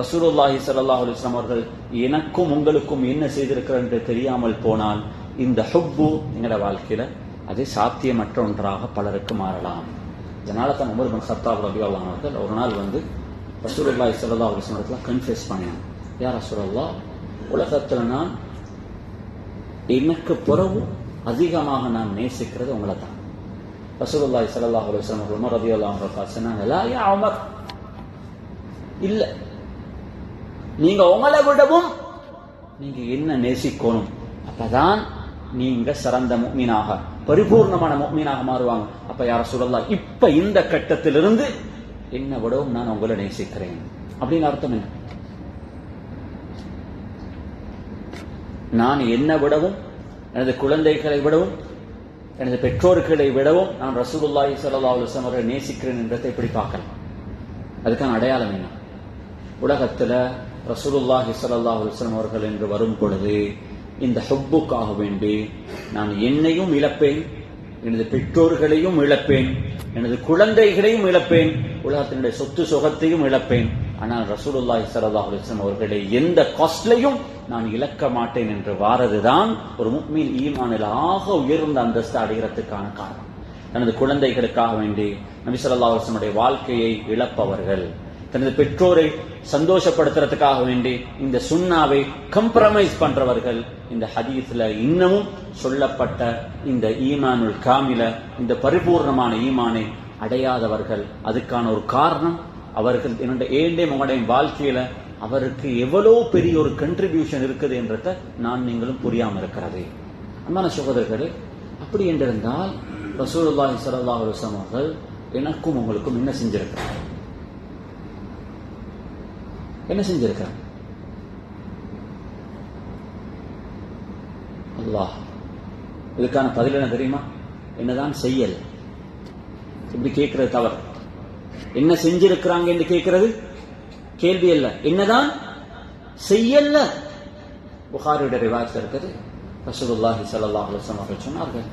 ரசூலுல்லாஹி ஸல்லல்லாஹு அலைஹி வஸல்லம் அவர்கள் எனக்கும் உங்களுக்கும் என்ன செய்திருக்கிறார் என்று தெரியாமல் போனால் இந்த ஹுப்பு எங்களோட வாழ்க்கையில அது சாத்தியமற்ற ஒன்றாக பலருக்கு மாறலாம். இதனால தான் உமர் பின் கத்தாப் ரலியல்லாஹு அன்ஹு அவர்கள் ஒரு நாள் வந்து ரசூலுல்லாஹி ஸல்லல்லாஹு அலைஹி வஸல்லம் கன்ஃபெஸ் பண்ணாங்க, யா ரசூலல்லாஹ், உலகத்துல நான் எனக்கு பிறகு அதிகமாக நான் நேசிக்கிறது உங்களை தான். ரசூலுல்லாஹி ஸல்லல்லாஹு அலைஹி வஸல்லம் உமர் ரலியல்லாஹு அன்ஹு சொன்னாங்க, லா யா உமர், இல்ல, நீங்க உங்களை விடவும் நீங்க என்ன நேசிக்கணும், அப்பதான் நீங்க சிறந்த முஃமினாக பரிபூர்ணமான முஃமினாக மாறுவாங்க. அப்ப யா ரசூலல்லாஹ், இப்ப இந்த கட்டத்திலிருந்து என்ன விடவும் நான் உங்களை நேசிக்கிறேன் அப்படின்னு அர்த்தம் என்ன? நான் என்ன விடவும், எனது குழந்தைகளை விடவும், எனது பெற்றோர்களை விடவும் நான் ரசூலுல்லாஹி ஸல்லல்லாஹு அலைஹி வஸல்லம் அவர்களை நேசிக்கிறேன் என்றதை எப்படி பார்க்கலாம்? அதுக்கான அடையாளம் என்ன? உலகத்துல ரசூலுல்லாஹி ஸல்லல்லாஹு அலைஹி வஸல்லம் அவர்கள் என்று வரும் பொழுது இந்த ஹுப்புக்காக வேண்டி நான் என்னையும் இழப்பேன், எனது பெற்றோர்களையும் இழப்பேன், எனது குழந்தைகளையும் இழப்பேன், உலகத்தினுடைய சொத்து சுகத்தையும் இழப்பேன். ஆனால் ரசூலுல்லாஹி ஸல்லல்லாஹு அலைஹி வஸல்லம் அவர்களை எந்த காஸ்ட்லையும் நான் இழக்க மாட்டேன் என்று வாரதுதான் ஒரு முஃமின் ஈமானில் ஆக உயர்ந்த அந்தஸ்து அடைகிறதுக்கான காரணம். தனது குழந்தைகளுக்காக வேண்டி நபி ஸல்லல்லாஹு அலைஹி வஸல்லம் வாழ்க்கையை இழப்பவர்கள், தனது பெற்றோரை சந்தோஷப்படுத்துறதுக்காக வேண்டி இந்த சுன்னாவை கம்ப்ரமைஸ் பண்றவர்கள், இந்த ஹதீஸ்ல இன்னமும் சொல்லப்பட்ட இந்த ஈமானுல் காமில, இந்த பரிபூர்ணமான ஈமானை அடையாதவர்கள். அதுக்கான ஒரு காரணம் அவர்கள் ஏண்டே உங்களுடைய வாழ்க்கையில அவருக்கு எவ்வளவு பெரிய ஒரு கண்ட்ரிபியூஷன் இருக்குது என்றத நான் நீங்களும் புரியாம இருக்கிறது. அன்பான சகோதரர்களே, அப்படி என்றிருந்தால் ரசூலுல்லாஹி ஸல்லல்லாஹு அலைஹி வஸல்லம் அவர்கள் எனக்கும் உங்களுக்கும் என்ன செஞ்சிருக்கிறார்? என்ன செஞ்சிருக்கிறார்? அல்லாஹ் இதுக்கான பதில் என்ன தெரியுமா? என்னதான் செய்யல். இப்படி கேட்கிறது தவறு. என்ன செஞ்சிருக்கிறாங்க என்று கேட்கிறது கேள்வி அல்ல, என்னதான் செய்யல. புகாரியுடைய ரிவாயத்தில் இருக்குது, ரசூலுல்லாஹி ஸல்லல்லாஹு அலைஹி வஸல்லம் அவர்கள் சொன்னார்கள்,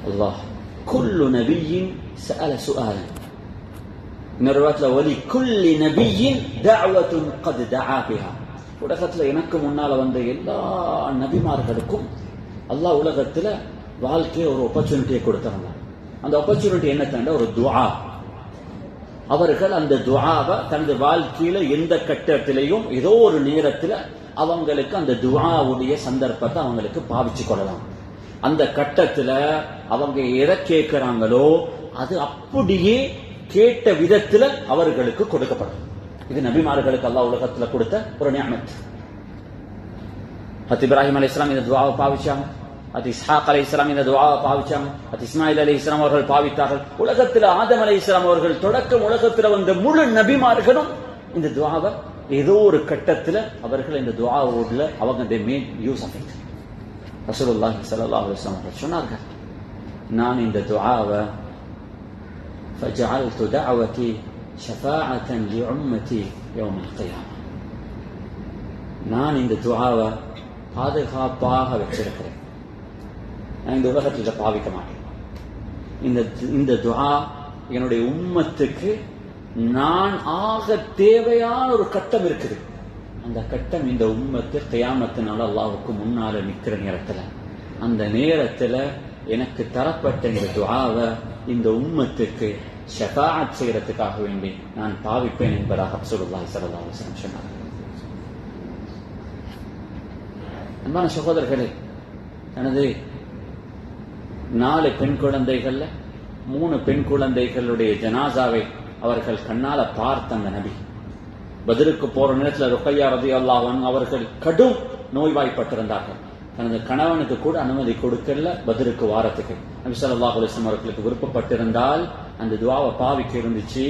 அல்லாஹ் குல்லு நபியின் சஅல சுஆலன், இன்னொரு வார்த்தையில வலி குல்லி நபியின் தஅவத்துன் கத் தஆ பிஹா. உலகத்துல எனக்கு முன்னால வந்த எல்லா நபிமார்களுக்கும் அல்லாஹ் உலகத்துல வாழ்க்கையை ஒரு ஆப்பர்ச்சுனிட்டியை கொடுத்தாங்க. அந்த ஆப்பர்ச்சுனிட்டி என்ன தாண்ட ஒரு துஆ. அவர்கள் அந்த துஆவை தனது வாழ்க்கையில எந்த கட்டத்திலையும் ஏதோ ஒரு நேரத்துல அவங்களுக்கு அந்த துஆவுடைய சந்தர்ப்பத்தை அவங்களுக்கு பாவிச்சு கொள்ளலாம். அந்த கட்டத்துல அவங்க எதை கேட்கிறாங்களோ அது அப்படியே கேட்ட விதத்துல அவர்களுக்கு கொடுக்கப்படும். இது நபிமார்களுக்கு அல்லாஹ் உலகத்துல கொடுத்த ஒரு நிஅமத். ஹத் இப்ராஹிம் அலைஹிஸ்ஸலாம் இந்த துஆவை பாவிச்சாங்க, ஹத் இஸ்ஹாக் அலைஹிஸ்ஸலாம் இந்த துஆவை பாவிச்சாங்க, ஹத் இஸ்மாயில் அலைஹிஸ்ஸலாம் அவர்கள் பாவித்தார்கள். உலகத்துல ஆதம் அலைஹிஸ்ஸலாம் அவர்கள் தொடக்கம் உலகத்துல வந்த முழு நபிமார்களும் இந்த துஆவை ஏதோ ஒரு கட்டத்துல அவர்கள் இந்த துஆவோட அவங்க they made use of it. ரசூலுல்லாஹி ஸல்லல்லாஹு அலைஹி வஸல்லம் சொன்னார்கள், நான் இந்த துஆவை فجعلت دعوتي شفاعة لأمتي يوم القيامة, நான் இந்த துஆவை பாதுகாப்பாக வச்சிருக்கிறேன், நான் இந்த உலகத்தில் பாவிக்க மாட்டேன். இந்த துஆ என்னுடைய உம்மத்துக்கு நான் ஆக தேவையான ஒரு கட்டம் இருக்குது. அந்த கட்டம் இந்த உம்மத்து கியாமத்தினால அல்லாஹ்வுக்கு முன்னால நிக்கிற நேரத்துல, அந்த நேரத்துல எனக்கு தரப்பட்ட இந்த துஆவை இந்த உம்மத்துக்கு ஷஃபாஅத் செய்யறதுக்காக வேண்டி நான் பாவிப்பேன் என்பதாக ரசூலுல்லாஹி ஸல்லல்லாஹு அலைஹி வஸல்லம் சொன்னார். அன்பான சகோதரர்களே, எனது 4 பெண் குழந்தைகள்ல 3 பெண் குழந்தைகளுடைய ஜனாசாவை அவர்கள் கண்ணால பார்த்த அந்த நபி பத்ருக்கு போற நேரத்தில் ருக்கையா ரலியல்லாஹு அன்ஹா அவர்கள் கடும் நோய்வாய்ப்பட்டிருந்தார்கள். தனது கணவனுக்கு கூட அனுமதி கொடுக்கல பத்ருக்கு வாரத்துக்கு. நபி ஸல்லல்லாஹு அலைஹி வஸல்லம் அவர்களுக்கு விருப்பப்பட்டிருந்தால் அந்த துஆவை பாவிக்க இருந்துச்சு,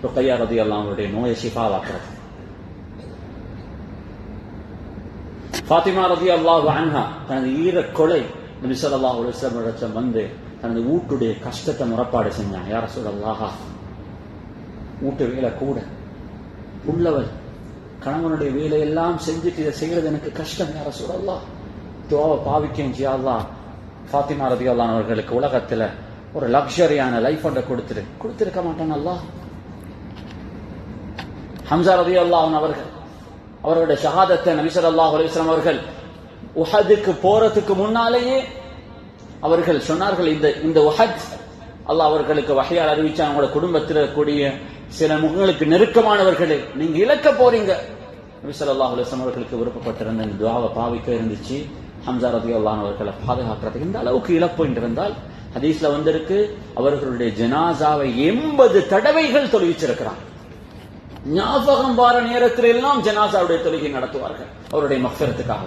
ருக்கையா ரலியல்லாஹு அன்ஹாவுடைய நோயை ஷிஃபாவாக்குறது. ஃபாத்திமா ரலியல்லாஹு அன்ஹா தனது ஈர கொலை நபி ஸல்லல்லாஹு அலைஹி வஸல்லம் வந்து தனது வீட்டுடைய கஷ்டத்தை முறைப்பாடு செஞ்சாங்க. யா ரசூலல்லாஹ், வீட்டு வேலை கூட உள்ளவள் கணவனுடைய வேலையெல்லாம் செஞ்சுட்டு இதை செய்யறது எனக்கு கஷ்டம். யா ரசூலல்லாஹ், துஆவை பாவிக்கேன் யா அல்லாஹ். ஃபாத்திமா ரலியல்லாஹு அவர்களுக்கு உலகத்துல ஒரு லக்ஸரியான லைஃப் ஒன்றை கொடுத்திருக்க மாட்டான் அல்லாஹ். ஹம்ஸா ரலியல்லாஹு அவர்கள் அவருடைய ஷஹாதத்தை நபி ஸல்லல்லாஹு அலைஹி வஸல்லம் அவர்கள் உஹதுக்கு போறதுக்கு முன்னாலேயே அவர்கள் சொன்னார்கள், இந்த உஹத் அல்லாஹ் அவர்களுக்கு வஹ்யால் அறிவிச்சான், அவங்களோட குடும்பத்தில் கூடிய சில முகங்களுக்கு நெருக்கமானவர்களே நீங்க இழக்க போறீங்க. நபி ஸல்லல்லாஹு அலைஹி வஸல்லம் அவர்களுக்கு விருப்பப்பட்டிருந்த இந்த துஆவை பாவிக்க இருந்துச்சு. ஹம்ஸா ரலியல்லாஹு அவர்களை பாதுகாக்கிறதுக்கு இந்த அளவுக்கு இழப்பு என்றிருந்தால் ஹதீஸ்ல வந்திருக்கு, அவர்களுடைய ஜனாசாவை 80 தடவைகள் தொழுவிச்சிருக்கிறார். ஞாபகம் வார நேரத்தில் எல்லாம் ஜனாசாவுடைய தொழுகை நடத்துவார்கள் அவருடைய மக்ஃபிரத்துக்காக.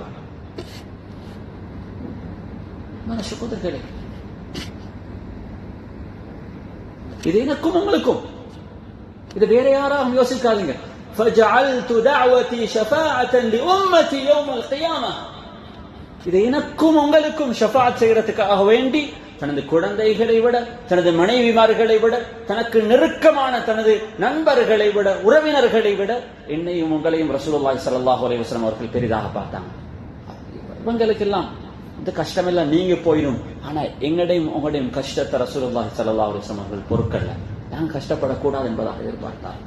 சகோதரர்களே, இது எனக்கும் உங்களுக்கும், இது வேற யாராலும் யோசிக்காதீங்க. فَجَعَلْتُ دَعْوَتِي شَفَاعَةً لِأُمَّتِي يَوْمَ الْقِيَامَةِ. இது எனக்கும் உங்களுக்கும் ஷஃபாஅத் செய்யறதுக்காக வேண்டி தனது குழந்தைகளை விட, தனது மனைவிமார்களை விட, தனக்கு நெருக்கமான தனது நண்பர்களை விட, உறவினர்களை விட என்னையும் உங்களையும் ரசூலுல்லாஹி ஸல்லல்லாஹு அலைஹி வஸல்லம் அவர்கள் பெரிதாக பார்த்தாங்க. இவங்களுக்கெல்லாம் இந்த கஷ்டம் எல்லாம் நீங்க போயிடும், ஆனா எங்கடையும் உங்களையும் கஷ்டத்தை ரசூலுல்லாஹி ஸல்லல்லாஹு அலைஹி வஸல்லம் அவர்கள் பொறுக்கல்ல, நாங்க கஷ்டப்படக்கூடாது என்பதாக எதிர்பார்த்தார்.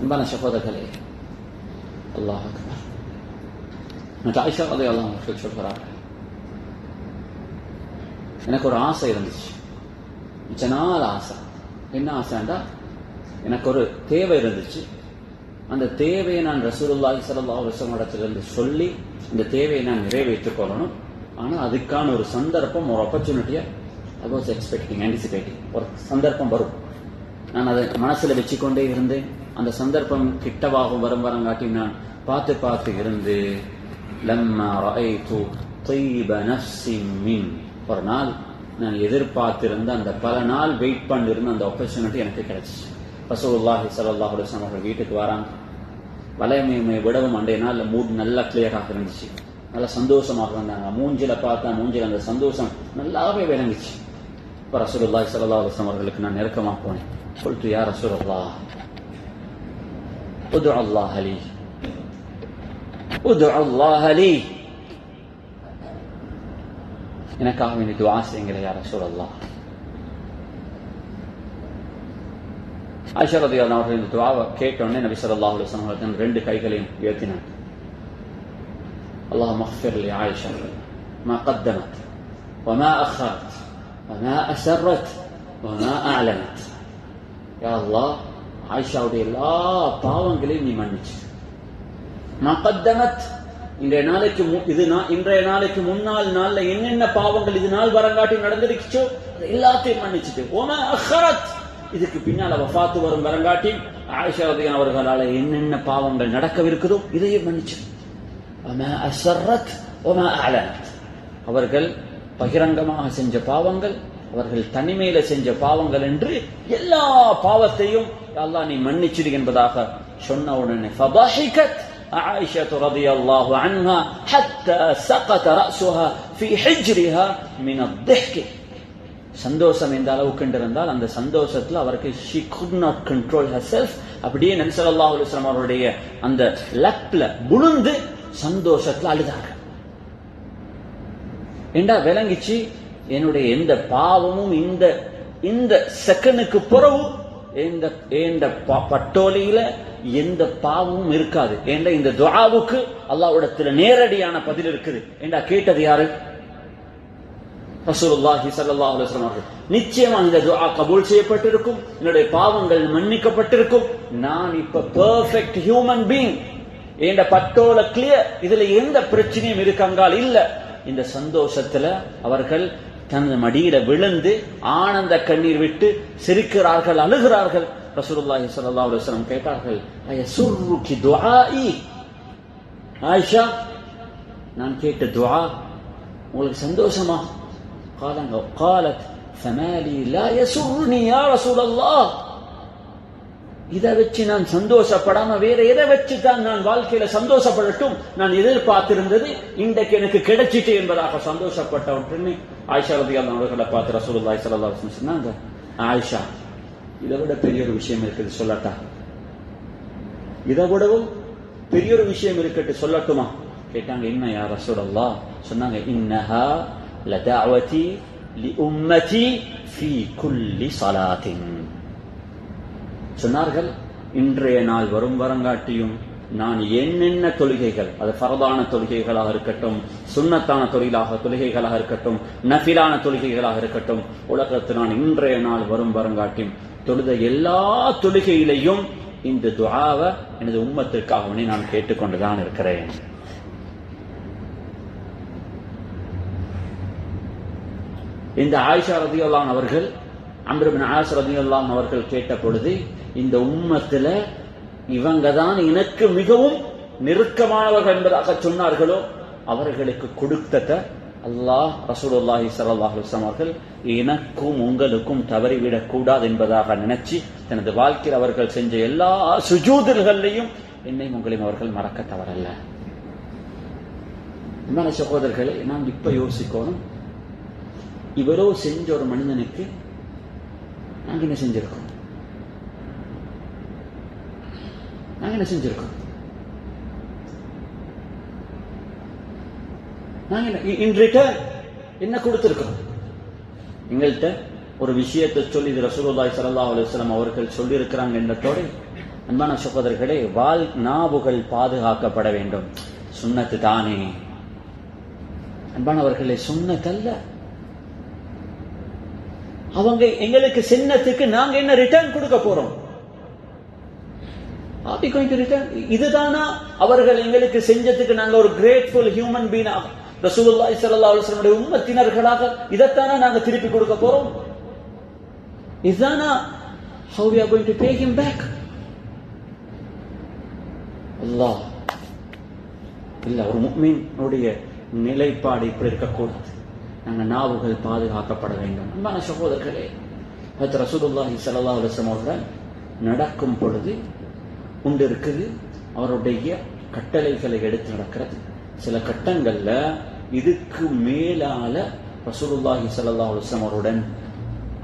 அன்பான சகோதரர்களே, அல்லாஹ் அக்பர். ஆயிஷா ரலியல்லாஹு அன்ஹா சொல்றாங்க, எனக்கு ஒரு ஆசை இருந்துச்சு, மிச்ச நாள் ஆசை. என்ன ஆசைண்டா, எனக்கு ஒரு தேவை இருந்துச்சு. அந்த தேவையை நான் ரசூலுல்லாஹி ஸல்லல்லாஹு அலைஹி வஸல்லம் இடத்திலிருந்து சொல்லி இந்த தேவையை நான் நிறைவேற்றிக் கொள்ளணும். ஆனா அதுக்கான ஒரு சந்தர்ப்பம், ஒரு ஆப்பர்ச்சுனிட்டியை ஐ வாஸ் எக்ஸ்பெக்டிங், ஆன்டிசிபேட்டிங். ஒரு சந்தர்ப்பம் வரும், நான் அதை மனசுல வச்சுக்கொண்டே இருந்தேன். அந்த சந்தர்ப்பம் கிட்டவாகும் வரங்காட்டி நான் பார்த்து இருந்து லம்மா ரஅய்து طيب نفس من, ஒரு நாள் நான் எதிர்பார்த்திருந்த அந்த பல நாள் வெயிட் பண்ணிருந்த அந்த ஆப்பர்ச்சுனிட்டி எனக்கு கிடைச்சிச்சு. ரசூலுல்லாஹி ஸல்லல்லாஹு அலைஹி வஸல்லம் அவர்கள் வீட்டுக்கு வராங்க. வலைமையை விடவும் அன்றைய நாள் மூட் நல்லா கிளியராக இருந்துச்சு, நல்லா சந்தோஷமாக இருந்தாங்க. மூஞ்சில பார்த்தா மூஞ்சில அந்த சந்தோஷம் நல்லாவே விளங்குச்சு. இப்போ ரசூலுல்லாஹி ஸல்லல்லாஹு அலைஹி வஸல்லம் அவர்களுக்கு நான் நெருக்கமாக போனேன். சொல்லிட்டு, யா ரசூலல்லாஹ், உது அல்லாஹ் லீ, உது அல்லாஹ் லீ, எனக்காக வேண்டி துஆ செய்யுங்களே யா ரசூலல்லாஹ். ஆயிஷா ரலியல்லாஹு அன்ஹா இந்த துஆவை கேட்டோன்னே நபி ஸல்லல்லாஹு அலைஹி வஸல்லம் அவர்கள் ரெண்டு கைகளையும் உயர்த்தினார். اللهم اغفر لعائشة ما قدمت وما أخرت وما أسرت وما أعلنت. يا الله, ஆயிஷாவுடைய எல்லா பாவங்களையும் நீ மன்னிச்சு. ما قدمت, இன்றைய நாளைக்கு முன்னாள் நாள்ல என்னென்ன பாவங்கள் இது நாள் வரங்காட்டி நடந்திருச்சோ எல்லாத்தையும் மன்னிச்சுட்டு. وما أخرت, இதுக்கு பின்னால வஃபாத்து வரும் வரங்காட்டி ஆயிஷா ரலியல்லாஹு அவர்களால என்னென்ன பாவங்கள் நடக்கவிருக்குதோ இதையும் மன்னிச்சு. وما أسرت وما أعلنت, அவர்கள் பகிரங்கமாக செஞ்ச பாவங்கள், அவர்கள் தனிமையில செஞ்ச பாவங்கள் என்று எல்லா பாவத்தையும் அல்லாஹ் நீ மன்னிச்சிடு என்பதாக சொன்ன உடனே فضحكت عائشة رضي الله عنها حتى سقط رأسها في حجرها من الضحك. சந்தோஷம் எந்த அளவுக்கு இருந்தால் அந்த சந்தோஷத்துல அவருக்கு she could not control herself, அப்படியே நபி ஸல்லல்லாஹு அலைஹி வஸல்லம் அவருடைய அந்த லப்ல புழுந்து சந்தோஷத்துல அழுதாங்க. ஏண்டா விளங்கிச்சு, என்னுடைய எந்த பாவமும் இந்த செகண்டுக்கு பிறகு எந்த பட்டோலியில எந்த பாவமும் இருக்காது. ஏண்டா இந்த துஆவுக்கு அல்லாஹ்விடத்துல நேரடியான பதில் இருக்குது. ஏண்டா கேட்டது யாரு? ரசூலுல்லாஹி ஸல்லல்லாஹு அலைஹி வஸல்லம் அவர்கள். நிச்சயமா இந்த துஆ கபூல் செய்யப்பட்டிருக்கும், என்னுடைய பாவங்கள் மன்னிக்கப்பட்டிருக்கும். நான் இப்ப பெர்ஃபெக்ட் ஹியூமன் பீயிங், என்ற பட்டோல கிளியர், இதுல எந்த பிரச்சனையும் இருக்காங்கால் இல்ல. இந்த சந்தோஷத்துல அவர்கள் தனது மடியில விழுந்து ஆனந்த கண்ணீர் விட்டு சிரிக்கிறார்கள், அழுகிறார்கள். ரசூலுல்லாஹி ஸல்லல்லாஹு அலைஹி வஸல்லம் கேட்டார்கள், அயசுர்ருகி துஆஇ, ஆயிஷா நான் கேட்ட துஆ உங்களுக்கு சந்தோஷமா? قالت فما لي لا يسرني يا رسول الله. இதை வச்சு நான் சந்தோஷப்படாம வேற எதை வச்சு தான் நான் வாழ்க்கையில சந்தோஷப்படட்டும்? நான் எதிர்பார்த்திருந்தது இன்றைக்கு எனக்கு கிடைச்சிட்டு என்பதாக சந்தோஷப்பட்ட உடனே ஆயிஷா ரலியல்லாஹு அவர்களை பார்த்து ரசூலுல்லாஹி ஸல்லல்லாஹு அலைஹி வஸல்லம் சொன்னாங்க, ஆயிஷா இதை விட பெரிய ஒரு விஷயம் இருக்குது சொல்லட்டா? இதை விடவும் பெரிய ஒரு விஷயம் இருக்கட்டு சொல்லட்டுமா கேட்டாங்க. என்ன யா ரசூலல்லாஹ்? சொன்னாங்க, இன்னஹா லதஅவதி லிஉம்மதி ஃபீ குல்லி ஸலாத்தின். சொன்னார்கள், இன்றைய நாள் வரும் வரங்காட்டியும் நான் என்னென்ன தொழுகைகள், அது ஃபர்தான தொழுகைகளாக இருக்கட்டும், சுன்னத்தான தொழுகைகளாக இருக்கட்டும், நஃபிலான தொழுகைகளாக இருக்கட்டும், உலகத்தில் நான் இன்றைய நாள் வரும் வரங்காட்டியும் தொழுத எல்லா தொழுகையிலையும் இந்த துஆவை எனது உம்மத்திற்காகவே நான் கேட்டுக்கொண்டுதான் இருக்கிறேன். இந்த ஆயிஷா ரலியல்லாஹு அவர்கள் அம்ர் இப்னு ஆஸ் ரலியல்லாஹு அவர்கள் கேட்ட பொழுது, இந்த உம்மத்துல இவங்க தான் எனக்கு மிகவும் நெருக்கமானவர்கள் என்பதாக சொன்னார்களோ அவர்களுக்கு கொடுத்தத அல்லாஹ் ரசூலுல்லாஹி ஸல்லல்லாஹு அலைஹி வஸல்லம் அவர்கள் எனக்கும் உங்களுக்கும் தவறிவிடக் கூடாது என்பதாக நினைச்சு தனது வாழ்க்கையில் அவர்கள் செஞ்ச எல்லா சுஜூதுகளையும் என்னையும் உங்களையும் அவர்கள் மறக்க தவறல்ல. என்ன சகோதரர்களே, நாம் இப்ப யோசிக்கணும், இவரோ செஞ்ச ஒரு மனிதனுக்கு நாங்க என்ன செஞ்சிருக்கோம்? நாங்க என்ன செஞ்சிருக்கோம்? நாங்க இன் ரிட்டர்ன் என்ன கொடுத்திருக்கோம்? எங்கள்கிட்ட ஒரு விஷயத்தை சொல்லி இது ரசூலுல்லாஹி ஸல்லல்லாஹு அலைஹி வஸல்லம் அவர்கள் சொல்லி இருக்கிறாங்க என்றதோடு, அன்பான சகோதரர்களே, நாவுகள் பாதுகாக்கப்பட வேண்டும். சுன்னத்து தானே அன்பானவர்களே, சுன்னத் அல்ல. அவங்க எங்களுக்கு சின்னத்துக்கு நாங்க என்ன ரிட்டர்ன் கொடுக்க போறோம்? இதுதானா அவர்கள் எங்களுக்கு செஞ்சதுக்கு நாங்க ஒரு கிரேட்ஃபுல் ஹியூமன் பீயிங் ரசூலுல்லாஹி ஸல்லல்லாஹு அலைஹி வஸல்லம் உம்மத்தினர்களாக இதைத்தானா நாங்க திருப்பி கொடுக்க போறோம்? இதுதானா how we are going to pay him back? அல்லாஹ் இல்ல, ஒரு முஃமினுடைய நிலைப்பாடு இப்படி இருக்கக்கூடாது. நாங்க நாவுகள் பாதுகாக்கப்பட வேண்டும். அன்பான சகோதரர்களே, ஹஜ்ரத் ரசூலுல்லாஹி ஸல்லல்லாஹு அலைஹி வஸல்லம் அவர்கள் நடக்கும் பொழுது உண்டு இருக்குது அவருடைய கட்டளைகளை எடுத்து நடக்கிறது. சில கட்டங்கள்ல இதுக்கு மேலால ரசூலுல்லாஹி ஸல்லல்லாஹு அலைஹி வஸல்லம் அவருடன்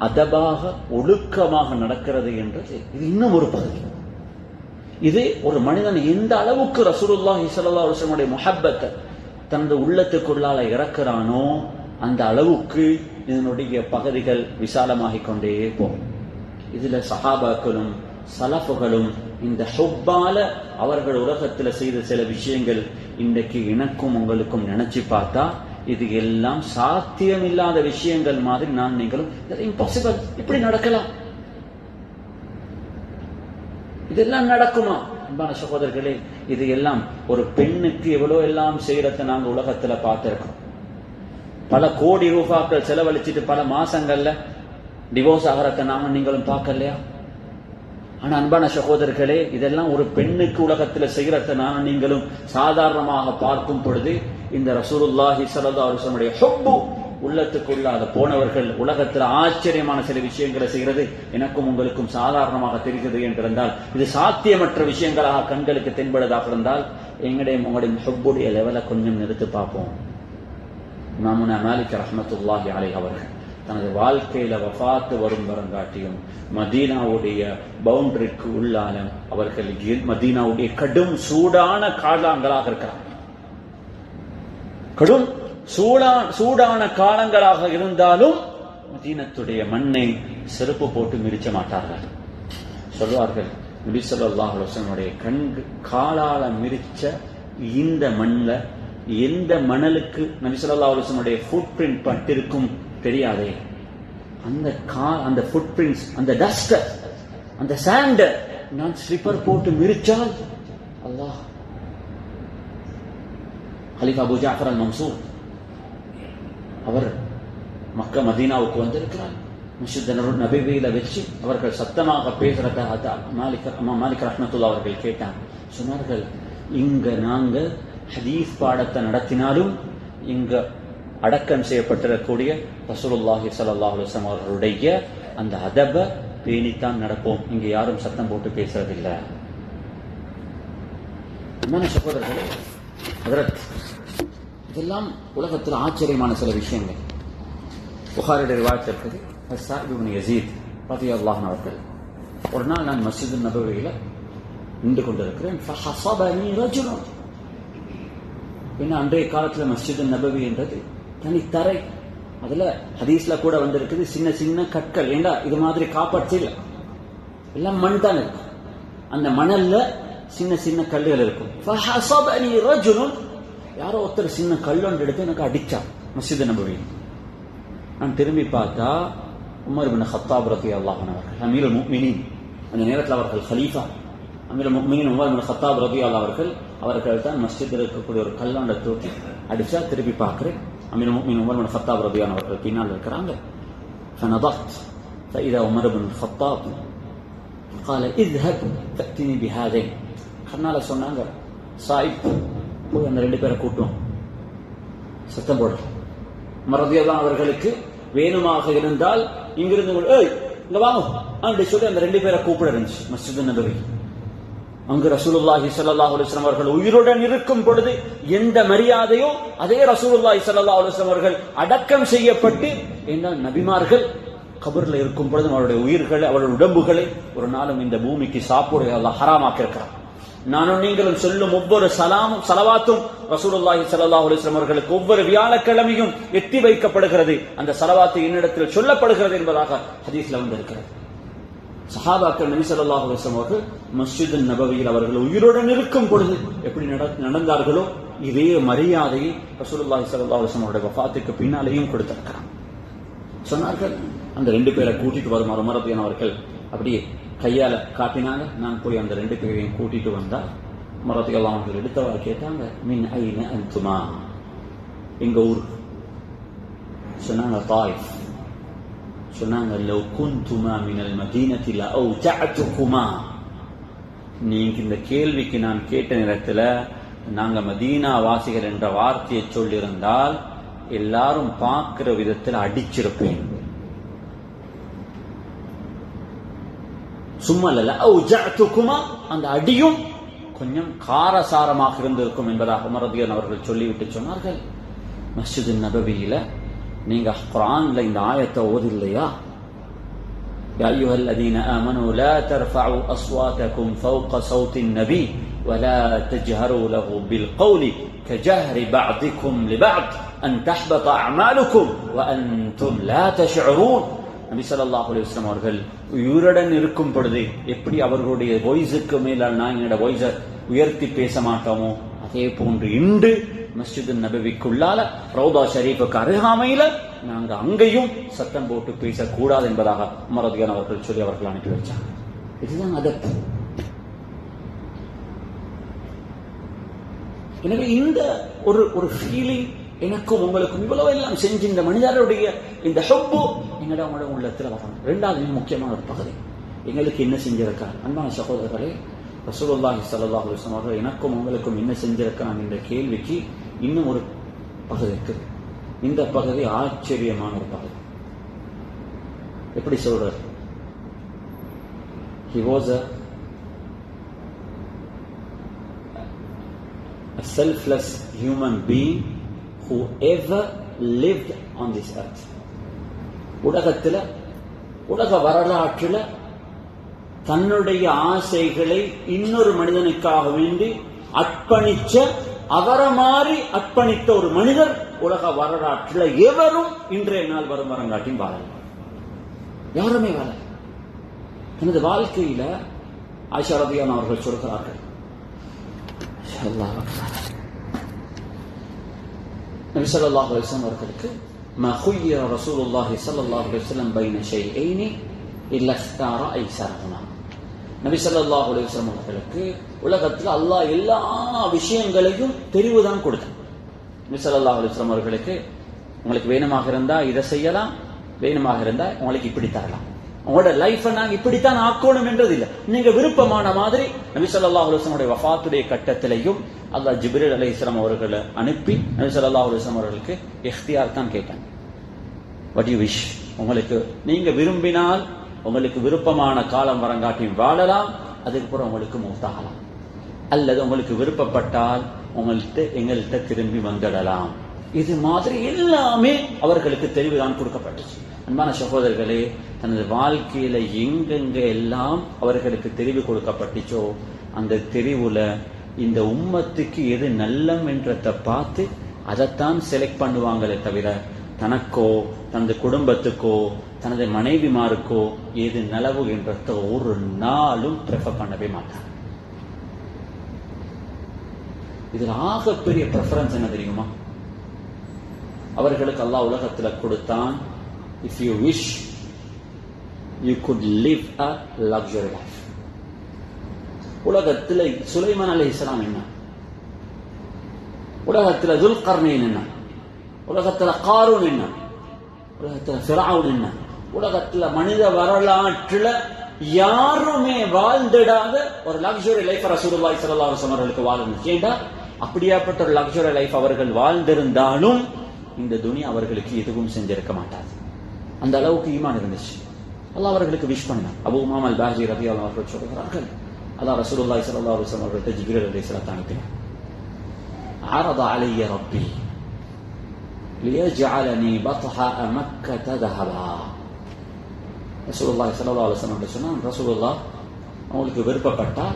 அதபாக ஒழுக்கமாக நடக்கிறது என்றது இது இன்னும் ஒரு பகுதி. இது ஒரு மனிதன் எந்த அளவுக்கு ரசூலுல்லாஹி ஸல்லல்லாஹு அலைஹி வஸல்லம் உடைய முஹப்பத்தை தனது உள்ளத்துக்குள்ளால இறக்குறானோ அந்த அளவுக்கு இதனுடைய பகுதிகள் விசாலமாகிக் கொண்டே போகும். இதுல சஹாபாக்களும் சலஃபுகளும் இந்த ஹுப்பால அவர்கள் உலகத்துல செய்த சில விஷயங்கள் இன்றைக்கு எனக்கும் உங்களுக்கும் நினைச்சு பார்த்தா இது எல்லாம் சாத்தியம் இல்லாத விஷயங்கள் மாதிரி நான் நீங்களும் இம்பாசிபிள், இப்படி நடக்கலாம், இதெல்லாம் நடக்குமா? அன்பான சகோதரர்களே, இது எல்லாம் ஒரு பெண்ணுக்கு எவ்வளவு எல்லாம் செய்யறத நாங்க உலகத்துல பார்த்திருக்கோம். பல கோடி ரூபாய்கள் செலவழிச்சிட்டு பல மாசங்கள்ல டிவோர்ஸ் ஆகிறத நாம நீங்களும் பார்க்கலையா? ஆனா அன்பான சகோதரர்களே, இதெல்லாம் ஒரு பெண்ணுக்கு உலகத்துல செய்யறத நானும் நீங்களும் சாதாரணமாக பார்க்கும் பொழுது இந்த ரசூலுல்லாஹி ஸல்லல்லாஹு அலைஹி வஸல்லம் ஹுப்பு உள்ளத்துக்குள்ளாத போனவர்கள் உலகத்துல ஆச்சரியமான சில விஷயங்களை செய்கிறது எனக்கும் உங்களுக்கும் சாதாரணமாக தெரிகிறது என்றிருந்தால், இது சாத்தியமற்ற விஷயங்களாக கண்களுக்கு தென்படுதாக இருந்தால் உங்களுடைய ஹுப்புடைய லெவலை கொஞ்சம் நிறுத்து பார்ப்போம். இமாமுனா மாலிக் ரஹ்மத்துல்லாஹி அலைஹி அவர்கள் தனது வாழ்க்கையில வஃபாத்து வரும் வரங்காட்டியும் மதீனாவுடைய பவுண்டரிக்கு உள்ளான அவர்கள் மதீனாவுடைய கடும் சூடான காலங்களாக இருக்கிறார். கடும் சூடான காலங்களாக இருந்தாலும் மதீனத்துடைய மண்ணை செருப்பு போட்டு மிதிக்க மாட்டார்கள். சொல்வார்கள், நபி ஸல்லல்லாஹு அலைஹி வஸல்லம் காலால மிதிச்ச இந்த மண்ல எந்த மணலுக்கு நபி ஸல்லல்லாஹு அலைஹி வஸல்லம் ஃபுட் பிரிண்ட் பட்டிருக்கும் தெரியாதே, அந்த ஃபுட் பிரிண்ட்ஸ், அந்த டஸ்ட், அந்த சாண்ட் நான் ஸ்லிப்பர் போட்டு மிதிச்சால் அல்லாஹ். கலீஃபா அபூ ஜஅஃபர் அல் மன்சூர் அவர் மக்கா மதீனாவுக்கு வந்திருக்கிறார். மஸ்ஜித் நபவியில வச்சு அவர்கள் சத்தமாக பேசுறதாக மாலிக் ரஹ்மத்துல்லாஹ் அவர்கள் கேட்டாங்க. சொன்னார்கள், இங்க நாங்க ஹதீஸ் பாடத்தை நடத்தினாலும் இங்க அடக்கம் செய்யப்பட்டிருக்கக்கூடிய ரசூலுல்லாஹி ஸல்லல்லாஹு அலைஹி வஸல்லம் அவர்களுடைய அந்த அதப பேணித்தான் நடப்போம். இங்க யாரும் சத்தம் போட்டு பேசுறதில்லை. சகோதரர்களே, ஹஜ்ரத், இதெல்லாம் உலகத்தில் ஆச்சரியமான சில விஷயங்கள். புகாரியுடைய ரிவாயத் இருக்குது. ஸாயிப் இப்னு யஸீத் ரலியல்லாஹு அன்ஹு அவர்கள், ஒரு நாள் நான் மஸ்ஜித் நபவியில நின்று கொண்டிருக்கிறேன். ஃபஹஸபனி ரஜுலுன். ஏன்னா அன்றைய காலத்துல மஸ்ஜித் நபவி என்றது தனித்தரை. அதுல ஹதீஸ்ல கூட வந்திருக்குது சின்ன சின்ன கற்கள். ஏண்டா இது மாதிரி காப்பாற்று இல்லை, எல்லாம் மண் தான் இருக்கும். அந்த மணல்ல சின்ன சின்ன கல்லுகள் இருக்கும். ஃபஹஸபனி ரஜுலுன், யாரோ ஒருத்தர் சின்ன கல்லொன்று எடுத்து எனக்கு அடிச்சார் மஸ்ஜித் நபவி. நான் திரும்பி பார்த்தா உமர் இப்னு கத்தாப் ரலியல்லாஹு அன்ஹு அவர்கள், அமீருல் முஃமினீன். அந்த நேரத்தில் அவர்கள் ஹலீஃபா. அமீருல் முஃமினீன் உமர் இப்னு கத்தாப் ரலியல்லாஹு அவர்கள் தான் மஸ்ஜிதில் இருக்கக்கூடிய ஒரு கல்லாண்ட தூக்கி அடிச்சா. திருப்பி பார்க்கிறேன், அமீருல் முஃமினீன் உமர் இப்னு கத்தாப் ரலியல்லாஹு அவர்கள் பின்னால் இருக்கிறாங்க. فنظرت فإذا عمر بن الخطاب قال اذهب فأتني بهذين. கண்ணால சொன்னாங்க, சாயிப் போய் அந்த ரெண்டு பேரை கூட்டும். சத்தம் போடுற மறதியதான் அவர்களுக்கு வேணுமாக இருந்தால் இங்கிருந்து இங்க வாங்க அப்படி சொல்லி அந்த ரெண்டு பேரை கூப்பிட இருந்துச்சு மஸ்ஜித் நபவி. அங்கு ரசூலுல்லாஹி ஸல்லல்லாஹு அலைஹி வஸல்லம் அவர்கள் உயிருடன் இருக்கும் பொழுது எந்த மரியாதையோ அதே ரசூலுல்லாஹி ஸல்லல்லாஹு அலைஹி வஸல்லம் அவர்கள் அடக்கம் செய்யப்பட்டு, என்றால் நபிமார்கள் கபர்ல இருக்கும் பொழுது அவருடைய உயிர்களை அவருடைய உடம்புகளை ஒரு நாளும் இந்த பூமிக்கு சாப்பிட அல்லாஹ் ஹராமாக்கி இருக்கிறார். நானும் நீங்களும் சொல்லும் ஒவ்வொரு சலவாத்தும் ரசூலுல்லாஹி ஸல்லல்லாஹு அலைஹி வஸல்லம் அவர்களுக்கு ஒவ்வொரு வியாழக்கிழமையும் எட்டி வைக்கப்படுகிறது. அந்த சலவாத்து என்னிடத்தில் சொல்லப்படுகிறது என்பதாக ஹதீஸ்ல வந்திருக்கிறது. சஹாபாக்கள் நபி ஸல்லல்லாஹு அலைஹி வஸல்லம் அவர்கள் மஸ்ஜித் நபவியில் அவர்கள் உயிருடன் இருக்கும் பொழுது எப்படி நடந்தார்களோ இதே மரியாதையை ரசூலுல்லாஹி ஸல்லல்லாஹு அலைஹி வஸல்லம் அவருடைய வஃபாத்துக்கு பின்னாலேயும் கொடுத்திருக்கிறார். சொன்னார்கள், அந்த ரெண்டு பேரை கூட்டிட்டு வருமாறு உமர் ரலியல்லாஹு அவர்கள் அப்படியே கையால காட்டினாங்க. நான் போய் அந்த ரெண்டு பேரையும் கூட்டிட்டு வந்தா உமர் ரலியல்லாஹு அவர்கள் எடுத்தவாறு கேட்டாங்க, மின் ஐன அன்துமா, எங்க ஊர். சொன்னாங்க தாயிஃப். சொன்னாங்க, லவ் குன்துமா மினல் மதீனத்தி லஅவ்ஜஅதுகுமா. நீங்க இந்த கேள்விக்கு நான் கேட்ட நேரத்துல நாங்க மதீனா வாசிகள் என்ற வார்த்தையை சொல்லியிருந்தால் எல்லாரும் பார்க்கிற விதத்தில் அடிச்சிருப்பேன். சும்மா இல்ல அவ்ஜஅதுகுமா, அந்த அடியும் கொஞ்சம் காரசாரமாக இருந்திருக்கும் என்பதாக உமர் ரலியல்லாஹு அவர்கள் சொல்லிவிட்டு சொன்னார்கள், மஸ்ஜித் நபவியில நீங்க குர்ஆன்ல இந்த ஆயத்தை ஓதில்லையா? யா அய்யுஹல்லதீன ஆமனூ லா தர்ஃபஉ அஸ்வாதகும் ஃபௌக ஸௌத்தின் நபி வலா தஜ்ஹரு லஹு பில் கௌலி கஜஹரி பஅதிக்கும் லிபஅத் அன் தஹ்பத அஅமாலுக்கும் வ அன்தும் லா தஷ்உரூன். நபி ஸல்லல்லாஹு அலைஹி வஸல்லம் அவர்கள் உயிருடன் இருக்கும் பொழுது எப்படி அவர்களுடைய வாய்ஸுக்கு மேலால் நான் என்னோட வாய்ஸை உயர்த்தி பேச மாட்டோமோ அதே போன்று இன்று மஸ்ஜித் நபவிக்குள்ளால ரௌதா ஷரீஃபுக்கு அருகாமையில நாங்க அங்கேயும் சத்தம் போட்டு பேசக்கூடாது என்பதாக உமர் ரலியல்லாஹு அவர்கள் சொல்லி அவர்கள் அனுப்பி வச்சாங்க. இதுதான் அதப். எனவே இந்த ஒரு ஃபீலிங் எனக்கும் உங்களுக்கும் இவ்வளவு எல்லாம் செஞ்சு இந்த மனிதருடைய இந்த ஹப்பு எங்களோட உள்ளத்துல வரணும். இரண்டாவது முக்கியமான ஒரு பகுதி எங்களுக்கு என்ன செஞ்சிருக்காங்க அன்பான சகோதரர்களே, ரசூலுல்லாஹி ஸல்லல்லாஹு அலைஹி வஸல்லம் அவர்கள் எனக்கும் உங்களுக்கும் என்ன செஞ்சிருக்காங்க என்ற கேள்விக்கு இன்னும் ஒரு பகுதி இருக்கு. இந்த பகுதி ஆச்சரியமான ஒரு பகுதி. எப்படி சொல்றார்? He was a selfless human being who ever lived on this earth. உலகத்துல உலக வரலாற்றில் தன்னுடைய ஆசைகளை இன்னொரு மனிதனுக்காக வேண்டி அர்ப்பணிச்ச அவரை மாறி அர்ப்பணித்த ஒரு மனிதர் உலக வரலாற்றில் எவரும் இன்றைய நாள் வரும் வரங்காட்டியும் வாழல. யாருமே வாழ. தனது வாழ்க்கையில ஆயிஷா ரலியல்லாஹு அவர்கள் சொல்கிறார்கள், நபி ஸல்லல்லாஹு அலைஹி வஸல்லம் அவர்களுக்கு மா خير رسول الله صلى الله عليه وسلم بين شيئين الا اختار ايسرهما. நபி ஸல்லல்லாஹு அலைஹி வஸல்லம் அவர்களுக்கு உலகத்தில் அல்லாஹ் எல்லா விஷயங்களையும் தெரிவுதான் கொடுத்தான். நபி ஸல்லல்லாஹு அலைஹி வஸல்லம் அவர்களுக்கு உங்களுக்கு வேணுமாக இருந்தா இதை செய்யலாம், வேணுமாக இருந்தா உங்களுக்கு இப்படி தரலாம். உங்களோட லைஃபை நாங்க இப்படித்தான் ஆக்கணும் என்றது இல்லை. நீங்க விருப்பமான மாதிரி நபி ஸல்லல்லாஹு அலைஹி வஸல்லம் வஃபாத்துடைய கட்டத்திலையும் அல்லாஹ் ஜிப்ரீல் அலைஹிஸ்ஸலாம் அவர்களை அனுப்பி நபி ஸல்லல்லாஹு அலைஹி வஸல்லம் அவர்களுக்கு இக்தியார் தான் கேட்டாங்க. வாட் யூ விஷ், உங்களுக்கு நீங்க விரும்பினால் உங்களுக்கு விருப்பமான காலம் வரங்காட்டியும் வாழலாம், அதுக்கப்புறம் உங்களுக்கு மௌத்தாகலாம். அல்லது உங்களுக்கு விருப்பப்பட்டால் எங்கள்கிட்ட திரும்பி வந்துடலாம். இது மாதிரி எல்லாமே அவர்களுக்கு தெளிவுதான் கொடுக்கப்பட்டுச்சு. அன்பான சகோதரர்களே, தனது வாழ்க்கையில எங்கெங்க எல்லாம் அவர்களுக்கு தெரிவு கொடுக்கப்பட்டுச்சோ அந்த தெரிவுல இந்த உம்மத்துக்கு எது நல்லம் என்றதை பார்த்து அதைத்தான் செலக்ட் பண்ணுவாங்களே தவிர தனக்கோ தனது குடும்பத்துக்கோ தனது மனைவிமாருக்கோ எது நலவு என்றத ஒரு நாளும் ப்ரிஃபர் பண்ணவே மாட்டாங்க. இதுல ஆகப்பெரிய ப்ரெஃபரன்ஸ் என்ன தெரியுமா? அவர்களுக்கு அல்லாஹ் உலகத்துல கொடுத்தான், if you wish you could live a luxury life. உலகத்துல சுலைமான் அலைஹிஸ்ஸலாம் என்ன, உலகத்துல துல்கர்னைன் என்ன, உலகத்துல காரூன் என்ன, உலகத்துல ஃபிரௌன் என்ன, உலகத்துல மனித வரலாற்றுல யாருமே வாழ்ந்திடாத ஒரு லக்ஸுரி லைஃப் ரசூலுல்லாஹி ஸல்லல்லாஹு அலைஹி வஸல்லம் அவர்களுக்கு வாழ்ந்துச்சு. ஏண்டா அப்படியாப்பட்ட ஒரு லக்ஸுரி லைஃப் அவர்கள் வாழ்ந்திருந்தாலும் இந்த துனியா அவர்களுக்கு எதுவும் செஞ்சிருக்க மாட்டாது. அந்த அளவுக்கு ஈமான் இருந்துச்சு. அல்லாஹ் அவர்களுக்கு விஷ் பண்ணான். அபூ உமாமா அல்-பாஹிலி ரலியல்லாஹு அன்ஹு சொல்கிறார்கள், அல்லாஹ் ரசூலுல்லாஹி ஸல்லல்லாஹு அலைஹி வஸல்லம் அவர்களுக்கு ஜிப்ரீல் அலைஹிஸ்ஸலாம் அனுப்பினார். அரத அலைய ரப்பி லியஜஅலனி பத்ஹா மக்கத தஹபா. ரசூலுல்லாஹி ஸல்லல்லாஹு அலைஹி வஸல்லம் சொன்னான், ரசூலுல்லாஹ் உங்களுக்கு விருப்பப்பட்டா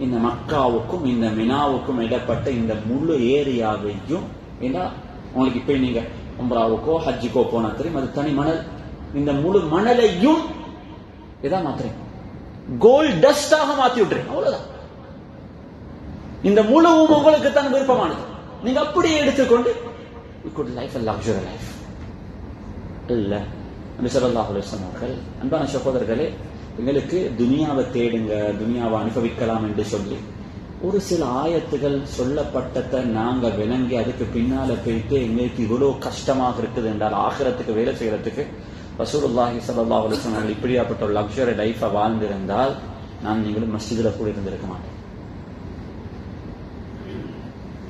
இந்த மக்காவுக்கும் இந்த மினாவுக்கும் இடப்பட்ட இந்த முழு ஏரியாவையும், ஏன்னா உங்களுக்கு இப்ப நீங்க உம்ராவுக்கோ ஹஜ்ஜுக்கோ போனா தெரியும், அது தனி மணல், இந்த முழு மணலையும் இதான் மாத்திரம் கோல்ட் டஸ்டாக மாத்தி விட்டுறேன், அவ்வளவுதான். இந்த முழுவும் உங்களுக்கு தான் விருப்பமானது, நீங்க அப்படியே எடுத்துக்கொண்டு you could live a luxury life. இல்ல நபி ஸல்லல்லாஹு அலைஹி வஸல்லம் அவர்கள், அன்பான சகோதரர்களே, எங்களுக்கு துனியாவை தேடுங்க, துனியாவை அனுபவிக்கலாம் என்று சொல்லி ஒரு சில ஆயத்துகள் சொல்லப்பட்டதை நாங்க விளங்கி அதுக்கு பின்னால போயிட்டு எங்களுக்கு இவ்வளவு கஷ்டமாக இருக்குது என்றால் ஆகிரத்துக்கு வேலை செய்யறதுக்கு ரசூலுல்லாஹி ஸல்லல்லாஹு அலைஹி வஸல்லம் இப்படியாப்பட்ட ஒரு லக்ஸரி லைஃபை வாழ்ந்திருந்தால் நான் நீங்களும் மஸ்ஜிதுல கூட இருந்திருக்க மாட்டேன்.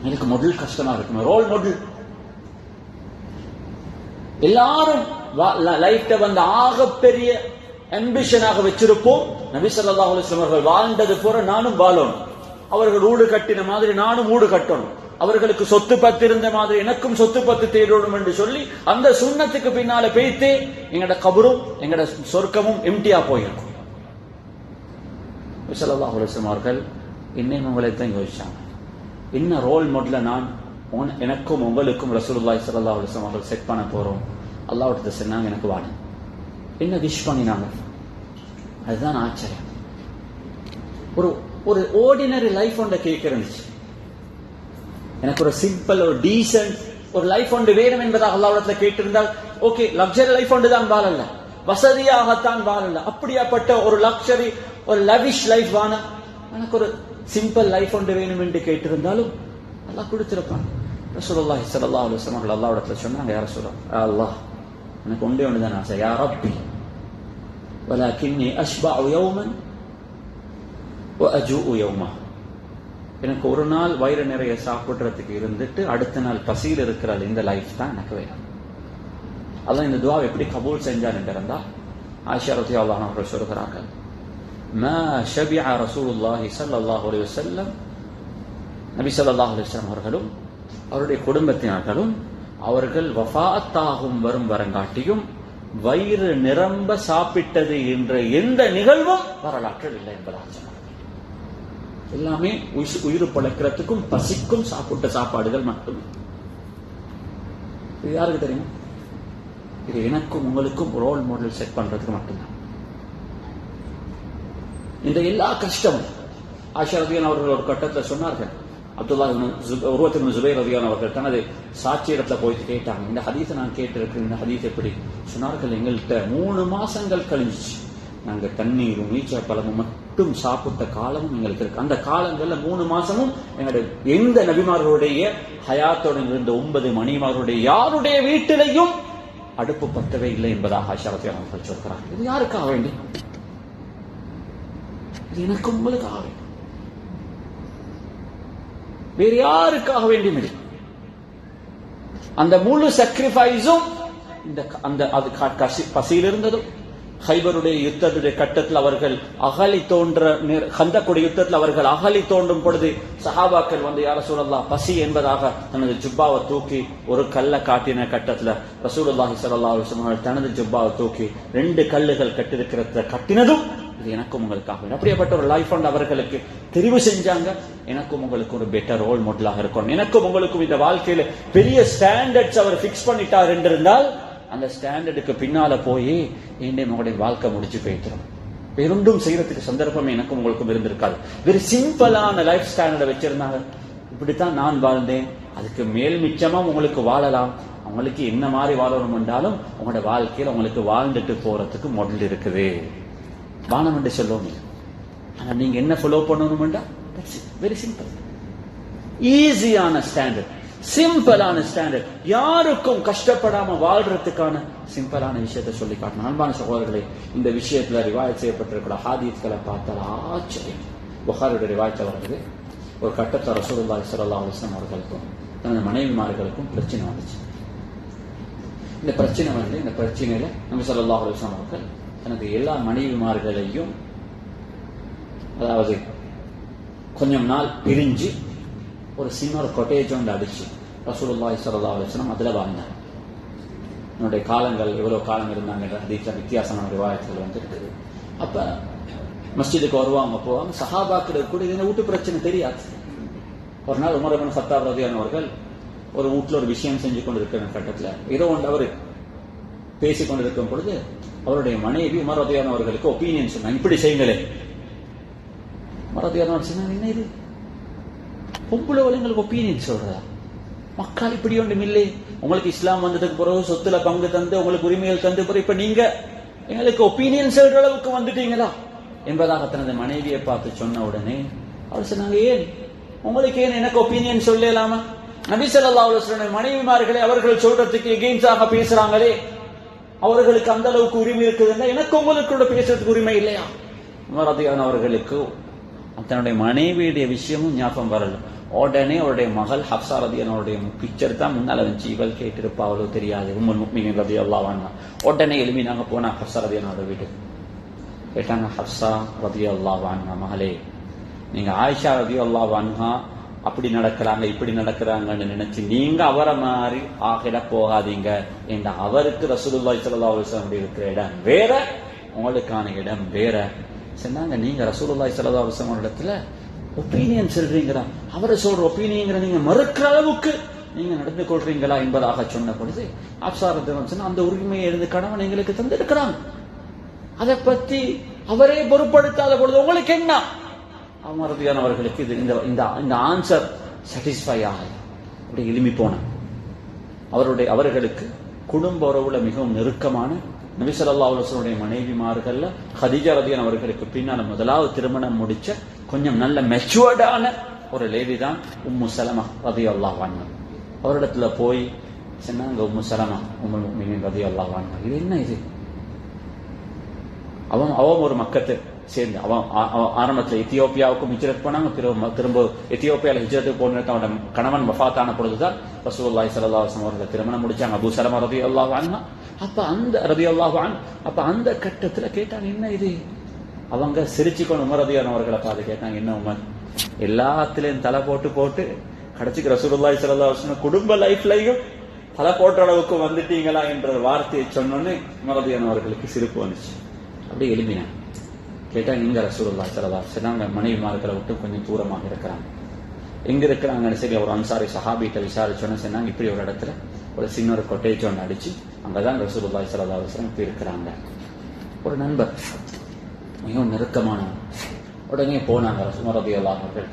எனக்கு முதல் கஷ்டமா இருக்கும். ரோல் மாடல் எல்லாரும் லைஃப்ல வந்து ஆகப்பெரிய அம்பிஷனாக வச்சிருப்போம். நபி ஸல்லல்லாஹு அலைஹி வஸல்லம் அவர்கள் வாழ்ந்தது போற நானும் வாழணும், அவர்கள் ஊடு கட்டின மாதிரி நானும் ஊடு கட்டணும், அவர்களுக்கு சொத்து பத்து இருந்த மாதிரி எனக்கும் சொத்து பத்து தேடணும் என்று சொல்லி அந்த சுண்ணத்துக்கு பின்னால பேய்த்து எங்கட கபரும் எங்கட சொர்க்கமும் எம்டியா போயிருக்கும். நபி ஸல்லல்லாஹு அலைஹி வஸல்லம் அவர்கள் இன்னும் உங்களை தான் யோசிச்சாங்க, என்ன ரோல் மாடல நான் எனக்கும் உங்களுக்கும் ரசூலுல்லாஹி ஸல்லல்லாஹு அலைஹி வஸல்லம் அவர்கள் செட் பண்ண போறோம். அல்லாஹ்விட்ட சொன்னாங்க, எனக்கு வாடு, என்ன விஷ் பண்ணினாங்க. அதுதான் ஆச்சரியம். ஒரு ஒரு ஆர்டினரி லைஃப் ஒன்றை கேட்கிறந்துச்சு, எனக்கு ஒரு சிம்பிள் ஒரு டீசன்ட் ஒரு லைஃப் ஒன்று வேணும் என்பதாக அல்லாஹ்விடத்துல கேட்டிருந்தால் ஓகே, லக்ஸரி லைஃப் ஒன்று தான் வாழல, வசதியாகத்தான் வாழல, அப்படியாப்பட்ட ஒரு லக்ஸரி ஒரு லவிஷ் லைஃப் வாழ எனக்கு ஒரு சிம்பிள் லைஃப் ஒன்று வேணும் என்று கேட்டிருந்தாலும் அல்லாஹ் கொடுத்திருப்பான். ரசூலுல்லாஹி ஸல்லல்லாஹு அலைஹி வஸல்லம் அல்லாஹ்விடத்துல சொன்னாங்க, யா ரசூலல்லாஹ், அல்லாஹ் எனக்கு ஒன்றே ஒன்றுதான் ஆசை, யா ரப்பி வலக்கின்னி அஷ்பஉ யௌமன் வஅஜூஉ யௌமா. எனக்கு ஒரு நாள் வயிறு நிறைய சாப்பிடுறதுக்கு இருந்துட்டு அடுத்த நாள் பசியில் இருக்கிறாள், இந்த லைஃப் தான் எனக்கு வேணும். அதான் இந்த துஆவை எப்படி கபூல் செஞ்சார் என்றிருந்தா ஆயிஷா ரலியல்லாஹு அன்ஹா அவர்கள் சொல்கிறார்கள், மா ஷபிஅ ரசூலுல்லாஹி ஸல்லல்லாஹு அலைஹி வஸல்லம், நபி ஸல்லல்லாஹு அலைஹி வஸல்லம் அவர்களும் அவருடைய குடும்பத்தினர்களும் அவர்கள் வஃபாத்தாகும் வரும் வரங்காட்டியும் வயிறு நிரம்ப சாப்பிட்டது என்ற எந்த நிகழ்வும் வரலாற்றில் இல்லை என்பதாக சொன்னார். எல்லாமே உயிர் பழக்கிறதுக்கும் பசிக்கும் சாப்பிட்ட சாப்பாடுகள் மட்டுமே. இது யாருக்கு தெரியும்? இது எனக்கும் உங்களுக்கும் ரோல் மாடல் செட் பண்றதுக்கு மட்டும்தான். இந்த எல்லா கஷ்டமும் ஆயிஷா ரலியல்லாஹு அவர்கள் ஒரு கட்டத்தில் சொன்னார்கள், உர்வத் இப்னு ஜுபைர் ரலியல்லாஹு அவர்கள் தனது சாட்சியிடத்துல போயிட்டு கேட்டாங்க, இந்த ஹதீஸை நான் கேட்டிருக்கேன், இந்த ஹதீஸ் எப்படி சொன்னார்கள்? எங்கள்கிட்ட 3 மாசங்கள் கழிஞ்சிச்சு, நாங்க தண்ணீரும் நீச்ச பழமும் மட்டும் சாப்பிட்ட காலமும் எங்களுக்கு இருக்கு. அந்த காலங்கள்ல 3 மாசமும் எங்களுடைய எந்த நபிமார்களுடைய ஹயாத்தோட இருந்த 9 மணிமார்களுடைய யாருடைய வீட்டிலையும் அடுப்பு பத்தவே இல்லை என்பதாக ஆயிஷா ரலியல்லாஹு அன்ஹா சொல்கிறார். இது யாருக்காக வேண்டி? இது எனக்கு உங்களுக்காக வேண்டி, வேறு யாருக்காக வேண்டியும் இல்லை. அந்த முழு சாக்ரிஃபைஸும் அது பசியில் இருந்ததும், ஹைபருடைய யுத்தத்துடைய கட்டத்தில் அவர்கள் அகலி தோன்ற கந்தக்குடைய யுத்தத்தில் அவர்கள் அகலி தோன்றும் பொழுது சஹாபாக்கள் வந்து யா ரசூலல்லாஹ் பசி என்பதாக தனது ஜுப்பாவை தூக்கி ஒரு கல்லை காட்டின கட்டத்தில் ரசூலுல்லாஹி ஸல்லல்லாஹு அலைஹி வஸல்லம் தனது ஜுப்பாவை தூக்கி 2 கல்லுகள் கட்டிருக்கிறத கட்டினதும் இது எனக்கும் உங்களுக்காக. அப்படியேப்பட்ட ஒரு லைஃப் அண்ட் அவர்களுக்கு தெரிவு செஞ்சாங்க. எனக்கும் உங்களுக்கு ஒரு பெட்டர் ரோல் மாடலாக இருக்கணும், எனக்கும் உங்களுக்கும் இந்த வாழ்க்கையில பெரிய ஸ்டாண்டர்ட்ஸ் அவர் பிக்ஸ் பண்ணிட்டார் என்றிருந்தால் அந்த ஸ்டாண்டர்டுக்கு பின்னால போய் என்னுடைய மகளுடைய வாழ்க்கை முடிச்சு போயிடும். வேறொன்றும் செய்யறதுக்கு சந்தர்ப்பமே எனக்கும் உங்களுக்கும் இருந்திருக்காது. வெரி சிம்பிளான லைஃப் ஸ்டாண்டர்டை வச்சிருந்தாங்க. இப்படித்தான் நான் வாழ்ந்தேன், அதுக்கு மேல் மிச்சமா உங்களுக்கு வாழலாம், அவங்களுக்கு என்ன மாதிரி வாழணும் என்றாலும் உங்களோட வாழ்க்கையில உங்களுக்கு வாழ்ந்துட்டு போறதுக்கு மாடல் இருக்குது. வானம் என்று சொல்லுவோம். ஆனா நீங்க என்ன ஃபாலோ பண்ணணும்டா, வெரி சிம்பிள், ஈஸியான ஸ்டாண்டர்ட், சிம்பிளான ஸ்டாண்டர்ட், யாருக்கும் கஷ்டப்படாம வாழ்றதுக்கான சிம்பிளான விஷயத்தை சொல்லி காட்டணும். அன்பான சகோதரர்களே, இந்த விஷயத்துல ரிவாயத் செய்யப்பட்டிருக்கிற ஹதீஸ்களை பார்த்தால் ஆச்சரியம். புகாரியுடைய ரிவாயத்தில் வருது, ஒரு கட்டத்தில் ரசூலுல்லாஹி ஸல்லல்லாஹு அலைஹி வஸல்லம் அவர்களுக்கும் தனது மனைவிமார்களுக்கும் பிரச்சனை வந்துச்சு. இந்த பிரச்சனை வந்து இந்த பிரச்சனையில நபி ஸல்லல்லாஹு அலைஹி வஸல்லம் அவர்கள் தனது எல்லா மனைவிமார்களையும், அதாவது கொஞ்சம் நாள் பிரிஞ்சு ஒரு சின்ன கொட்டேஜ் ஒன்று அடிச்சு ரசூலுல்லாஹி ஸல்லல்லாஹு அலைஹி வஸல்லம் அதுல வாழ்ந்தார். என்னுடைய காலங்கள் எவ்வளவு காலம் இருந்தாங்க ஹதீஸ்ல வித்தியாசமான ரிவாயத்துகள் வந்து இருக்குது. அப்ப மஸ்ஜிதுக்கு வருவாங்க, போவாங்க. சஹாபாக்களுக்கு கூட இந்த வீட்டு பிரச்சனை தெரியாது. ஒரு நாள் உமர் இப்னு கத்தாப் ரலியல்லாஹு அவர்கள் ஒரு வீட்டுல ஒரு விஷயம் செஞ்சு கொண்டிருக்கிற கட்டத்துல ஏதோ ஒன்று அவர் பேசிக் கொண்டிருக்கும் பொழுது அவருடைய மனைவி உமர் ரலியல்லாஹு அவர்களுக்கு ஒப்பீனியன் சொன்னாங்க, இப்படி செய்யுங்களே. உமர் ரலியல்லாஹு சொன்னாங்க, என்ன இது பொம்பளை எங்களுக்கு ஒப்பீனியன் சொல்றதா? மக்கள் இப்படி ஒன்றும் இல்லை, உங்களுக்கு இஸ்லாம் வந்ததுக்கு பிறகு சொத்துல பங்கு தந்து உங்களுக்கு உரிமைகள் தந்து பிறகு இப்ப நீங்க எங்களுக்கு ஒப்பீனியன் சொல்ற அளவுக்கு வந்துட்டீங்களா என்பதாக தனது மனைவியை பார்த்து சொன்ன உடனே அவர் சொன்னாங்க, ஏன் உங்களுக்கு ஏன் எனக்கு ஒப்பீனியன் சொல்லலாமா? நபி ஸல்லல்லாஹு அலைஹி வஸல்லம் மனைவிமார்களே அவர்கள் சொல்றதுக்கு எகெயின்ஸ்டாக பேசுறாங்களே, அவர்களுக்கு அந்த அளவுக்கு உரிமை இருக்குதுன்னா எனக்கு உங்களுக்கு பேசுறதுக்கு உரிமை இல்லையா? உமர் ரலியல்லாஹு அவர்களுக்கு தன்னுடைய மனைவியுடைய விஷயமும் ஞாபகம் வரல. உடனே அவருடைய மகள் ஹப்ஸா ரலியல்லாஹு அவருடைய பிக்சர் தான் முன்னால வந்துச்சு. இவள் கேட்டிருப்பா, அவ்வளோ தெரியாது. உம்முல் முஃமினீன் ரலியல்லாஹு அன்ஹா உடனே எழுப்பினாங்க, போனா ஹப்ஸா ரலியல்லாஹு வீட்டுக்கு கேட்டாங்க, ஹப்ஸா ரலியல்லாஹு அன்ஹா மகளே, நீங்க ஆயிஷா ரலியல்லாஹு அன்ஹா அப்படி நடக்கிறாங்க இப்படி நடக்கிறாங்கன்னு நினைச்சு நீங்க அவரை மாதிரி ஆகிட போகாதீங்க. என்ற அவருக்கு ரசூலுல்லாஹி ஸல்லல்லாஹு அலைஹி வஸல்லம் இருக்கிற இடம் வேற, உங்களுக்கான இடம் வேற. சொன்னாங்க, நீங்க ரசூலுல்லாஹி ஸல்லல்லாஹு அலைஹி வஸல்லம் இடத்துல ஒப்பீனியன் சொல்றீங்களா, அவரை சொல்ற ஒப்பீனியன் நீங்க மறுக்கிற அளவுக்கு நீங்க நடந்து கொள்றீங்களா என்பதாக சொன்ன பொழுது ஆப்சாரத்தை அந்த உரிமையை இருந்து கணவன் எங்களுக்கு தந்திருக்கிறாங்க, அதை பத்தி அவரே பொருட்படுத்தாத பொழுது உங்களுக்கு என்ன? அவர்களுக்கு இது இந்த ஆன்சர் சாட்டிஸ்ஃபை ஆகல. அப்படி எளிமை போன அவர்களுக்கு குடும்ப உறவுல மிகவும் நெருக்கமான நபி ஸல்லல்லாஹு அலைஹி வஸல்லம் மனைவிமார்கள்ல ஹதீஜா ரலியல்லாஹு அவர்களுக்கு பின்னால முதலாவது திருமணம் முடிச்ச கொஞ்சம் நல்ல மெச்சூர்டான ஒரு லேடி தான் உம்மு சலமா ரலியல்லாஹு அன்ஹா. அவரிடத்துல போய் சொன்னாங்க, உம்மு சலமா உம்முல் முஃமினீன் ரலியல்லாஹு அன்ஹா, இது என்ன இது? அவன் ஒரு மக்கத்தை சேர்ந்து அவன் ஆரம்பத்தில் எத்தியோப்பியாவுக்கும் ஹிஜ்ரத் போனாங்க. திரும்ப எத்தியோப்பியாவில் ஹிஜ்ரத்துக்கு போன அவனோட கணவன் வஃபாத்தான பொழுதுதான் ரசூலுல்லாஹி ஸல்லல்லாஹு அலைஹி வஸல்லம் அவர்கள் திருமணம் முடிச்சாங்க அபூ சலமா ரலியல்லாஹு அன்ஹா. அப்ப அந்த கட்டத்துல கேட்டாங்க, என்ன இது? அவங்க சிரிச்சுக்கொண்டு உமர் ரலியல்லாஹு அவர்களை பார்த்து கேட்டாங்க, என்ன உமர், எல்லாத்திலையும் தலை போட்டு கடைசிக்கு ரசூலுல்லாஹி ஸல்லல்லாஹு அலைஹி வஸல்லம் குடும்ப லைஃப்லையும் தலை போட்ட அளவுக்கு வந்துட்டீங்களா என்ற வார்த்தையை சொன்னோன்னு உமர் ரலியல்லாஹு அவர்களுக்கு சிரிப்பு வந்துச்சு. அப்படியே எழுப்பினாங்க. கேட்டாங்க, இங்க ரசூலுல்லாஹி ஸல்லல்லாஹு அலைஹி வஸல்லம் மனைவிமார்களை விட்டு கொஞ்சம் தூரமாக இருக்கிறாங்க, எங்க இருக்கிறாங்கன்னு சரி ஒரு அன்சாரி சஹாபிட்ட விசாரிச்சோன்னு சொன்னாங்க, இப்படி ஒரு இடத்துல ஒரு சின்ன ஒரு கொட்டேஜ் ஒன்று அடிச்சு அங்கதான் ரசூலுல்லாஹி ஸல்லல்லாஹு அலைஹி வஸல்லம் இப்ப இருக்கிறாங்க. ஒரு நண்பர் மிகவும் நெருக்கமான உடனே போனாங்க உமர் ரலியல்லாஹு அவர்கள்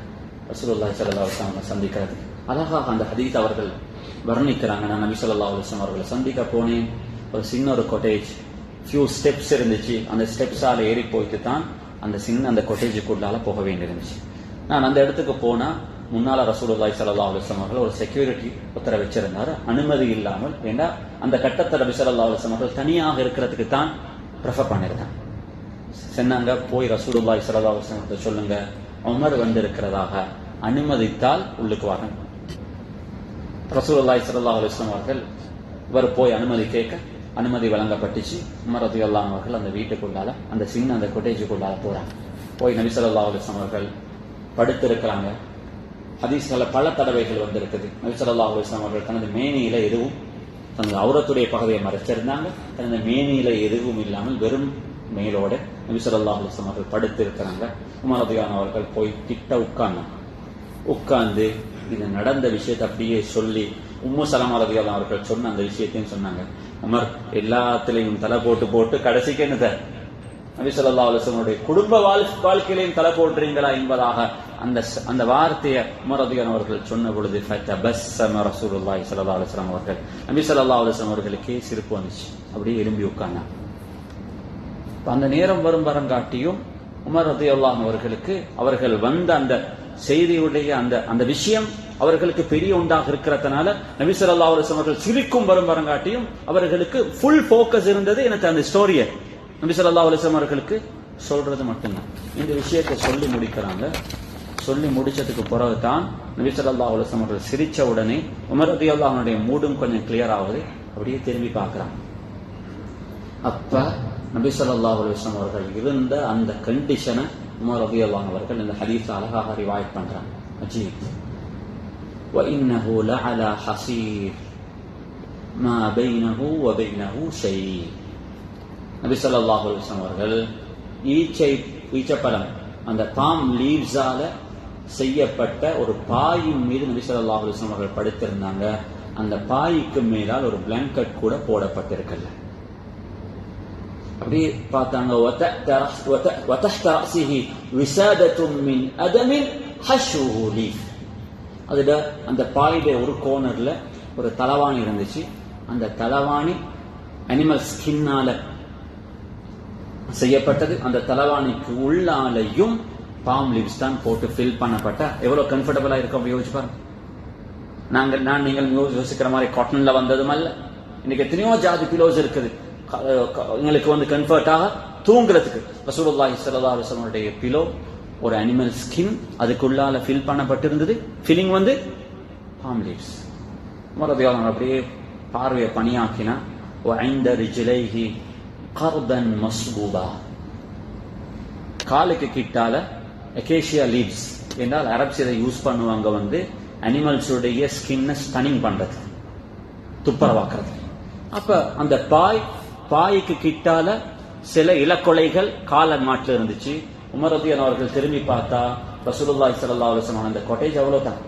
ரசூலுல்லாஹி ஸல்லல்லாஹு அலைஹி வஸல்லம் சந்திக்கிறதுக்கு. அழகாக அந்த ஹதீஸ் அவர்கள் வர்ணிக்கிறாங்க. நான் நபி ஸல்லல்லாஹு அலைஹி வஸல்லம் அவர்களை சந்திக்க போனேன். ஒரு சின்ன ஒரு கொட்டேஜ், ஃபியூ ஸ்டெப்ஸ் இருந்துச்சு. அந்த ஸ்டெப்ஸால ஏறி போயிட்டு தான் அந்த கொட்டேஜுக்குள்ளால போக வேண்டியிருந்துச்சு. நான் அந்த இடத்துக்கு போனா முன்னால ரசூலுல்லாஹி ஸல்லல்லாஹு அலைஹி வஸல்லம் அவர்கள் ஒரு செக்யூரிட்டி உத்தரவு வச்சிருந்தாரு, அனுமதி இல்லாமல். ஏன்னா அந்த கட்டத்தை நபி ஸல்லல்லாஹு அலைஹி வஸல்லம் அவர்கள் தனியாக இருக்கிறதுக்கு தான் ப்ரிஃபர் பண்ணிருக்காங்க. சொன்னாங்க, போய் ரசூலுல்லாஹி ஸல்லல்லாஹு அலைஹி வஸல்லம் சொல்லுங்க, உமர் வந்திருக்கிறதாக அனுமதித்தால் உள்ளுக்கு வாங்க. ரசூலுல்லாஹி ஸல்லல்லாஹு அலைஹி வஸல்லம் அவர்கள் இவர் போய் அனுமதி கேட்க அனுமதி வழங்கப்பட்டுச்சு. உமர் ரலியல்லாஹு அவர்கள் அந்த வீட்டுக்குள்ளால அந்த சின்ன அந்த கொட்டேஜுக்குள்ளால போறாங்க. போய் நபி ஸல்லல்லாஹு அலைஹி வஸல்லம் அவர்கள் படுத்திருக்கிறாங்க. ஹதீஸ்ல பல தடவைகள் வந்திருக்குது. நபி ஸல்லல்லாஹு அலைஹி வஸல்லம் அவர்கள் தனது மேனியில எதுவும், தனது அவுரத்துடைய பகுதியை மறைச்சிருந்தாங்க. தனது மேனியில எதுவும் இல்லாமல் வெறும் மேலோட நபி ஸல்லல்லாஹு அலைஹி வஸல்லம் அவர்கள் படுத்திருக்கிறாங்க. உமர் ரலியல்லாஹு அவர்கள் போய் கிட்ட உட்கார்ந்து இது நடந்த விஷயத்தை அப்படியே சொல்லி உம்மு சலமா ரலியல்லாஹு அவர்கள் சொன்ன அந்த விஷயத்தையும் சொன்னாங்க. உமர் எல்லாத்திலையும் தலை போட்டு கடைசிக்கு என்னத நபி ஸல்லல்லாஹு அலைஹி வஸல்லம் குடும்ப வாழ்க்கையிலையும் தலை போடுறீங்களா என்பதாக அந்த வார்த்தையை உமர் ரலியல்லாஹு அவர்கள் சொன்ன பொழுது ஃபதபஸ்ஸம ரசூலுல்லாஹி ஸல்லல்லாஹு அலைஹி வஸல்லம் அவர்கள், நபி ஸல்லல்லாஹு அலைஹி வஸல்லம் அவர்களுக்கே சிரிப்பு வந்துச்சு. அப்படியே எழும்பி உட்கார்ந்தாங்க. அந்த நேரம் வரும் வரங்காட்டியும் உமர் ரலியல்லாஹு அவர்களுக்கு அவர்கள் வந்த அந்த செய்தியுடைய அந்த விஷயம் அவர்களுக்கு பெரிய ஒன்றாக இருக்கிறதுனால நபி ஸல்லல்லாஹு அலைஹி வஸல்லம் அவர்கள் சிரிக்கும் வரும் வரங்காட்டியும் அவர்களுக்கு ஃபுல் ஃபோக்கஸ் இருந்தது எனக்கு அந்த ஸ்டோரியை நபி ஸல்லல்லாஹு அலைஹி வஸல்லம் அவர்களுக்கு சொல்றது மட்டும்தான். இந்த விஷயத்தை சொல்லி முடிக்கிறாங்க. சொல்லி முடிச்சதுக்கு பிறகுதான் நபி ஸல்லல்லாஹு அலைஹி வஸல்லம் அவர்கள் சிரிச்ச உடனே உமர் ரலியல்லாஹு அவருடைய மூடும் கொஞ்சம் கிளியர் ஆகுது. அப்படியே திரும்பி பார்க்கிறாங்க. அப்ப நபி ஸல்லல்லாஹு அலைஹி வஸல்லம் அவர்கள் இருந்த அந்த கண்டிஷனை உமர் ரலியல்லாஹு அவர்கள் இந்த ஹதீஸ் அழகாக ரிவாயத் பண்றாங்க. அஜீப். وَإِنَّهُ لَعَلَى حَصِيرٍ مَا بَيْنَهُ وَبَيْنَهُ شَيْءٌ. நபி ஸல்லல்லாஹு அலைஹி வஸல்லம் அவர்கள் ஈச்சப்பழம் அந்த பாம் லீவ்ஸால செய்யப்பட்ட ஒரு பாயின் மீது நபி ஸல்லல்லாஹு அலைஹி வஸல்லம் அவர்கள் படுத்திருந்தாங்க. அந்த பாய்க்கு மேலால் ஒரு பிளாங்கெட் கூட போடப்பட்டிருக்கல. அப்படி பார்த்தாங்க. وَتَحْتَ رَأْسِهِ وِسَادَةٌ مِّنْ أَدَمٍ حَشْوُهُ لِيفٌ. அதுல அந்த பாயுடைய ஒரு கோர்னர்ல ஒரு தலவாணி இருந்துச்சு. அந்த தலவாணி அனிமல் ஸ்கின்னால செய்யப்பட்டது. அந்த தலவாணிக்கு உள்ளாலையும் பாம் லீவ்ஸ் தான் போட்டு ஃபில் பண்ணப்பட்ட. எவ்வளவு கம்ஃபர்டபுளா இருக்கும் யோசிச்சு பாருங்க. நீங்கள் யோசிக்கிற மாதிரி காட்டன்ல வந்ததும் அல்ல. இன்னைக்கு எத்தனையோ ஜாதி பிலோஸ் இருக்குது எங்களுக்கு கம்ஃபர்ட்டாக தூங்குறதுக்கு. ரசூலுல்லாஹி ஸல்லல்லாஹு அலைஹி வஸல்லம் பிலோ ஒரு அனிமல் ஸ்கின், அதுக்குள்ளால ஃபில் பண்ணப்பட்டிருந்தது. Filling palm leaves. மரதியாளன் அப்படியே பார்வையை பணியாக்கினா وعند رجليه قرضا مصبوبا. காலுக்கு கிட்டால அகேஷியா லீவ்ஸ் என்றால் அரப்ஸ் இதை யூஸ் பண்ணுவாங்க அனிமல்ஸ் உடைய ஸ்கின்னை ஸ்டனிங் பண்றது, துப்பரவாக்குறது. அப்ப அந்த பாய்க்கு கிட்டால சில இலக்கொலைகள் கால மாட்டில் இருந்துச்சு. உமர் ரலியல்லாஹு அவர்கள் திரும்பி பார்த்தா ரசூலுல்லாஹி ஸல்லல்லாஹு அலைஹி வஸல்லம் அந்த கொட்டேஜ் அவ்வளவுதான்.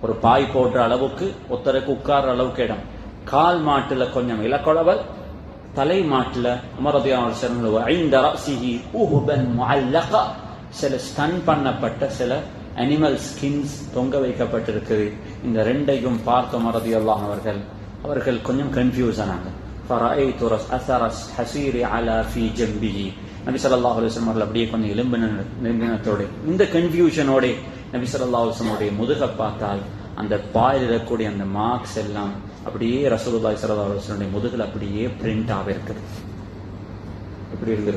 ஒரு பாய் போடுற அளவுக்கு ஒருத்தருக்கு உட்கார்ற அளவுக்கு இடம். கால் மாட்டுல கொஞ்சம் இலக்கொலவல், தலை மாட்டுல உமர் ரலியல்லாஹு அன்ஹு சில ஸ்டன் பண்ணப்பட்ட சில அனிமல் ஸ்கின்ஸ் தொங்க வைக்கப்பட்டிருக்குது. இந்த ரெண்டையும் பார்த்த உமர் ரலியல்லாஹு அவர்கள் கொஞ்சம் கன்ஃபியூஸ் ஆனாங்க. ஃபரஐது அஸர ஹஸீரி அலா ஃபீ ஜம்பிஹி. நபி ஸல்லல்லாஹு அலைஹி வஸல்லம் அவர்கள் அப்படியே கொஞ்சம் எலும்பினத்தோட இந்த கன்ஃபியூஷனோட நபி ஸல்லல்லாஹு அலைஹி வஸல்லம் முதுக பார்த்தால் அந்த பாயில் இருக்கக்கூடிய அந்த மார்க்ஸ் எல்லாம் அப்படியே ரசூலுல்லாஹி ஸல்லல்லாஹு அலைஹி வஸல்லம் முதுகுல அப்படியே பிரிண்ட் ஆக இருக்குது. எப்படி இருக்கு?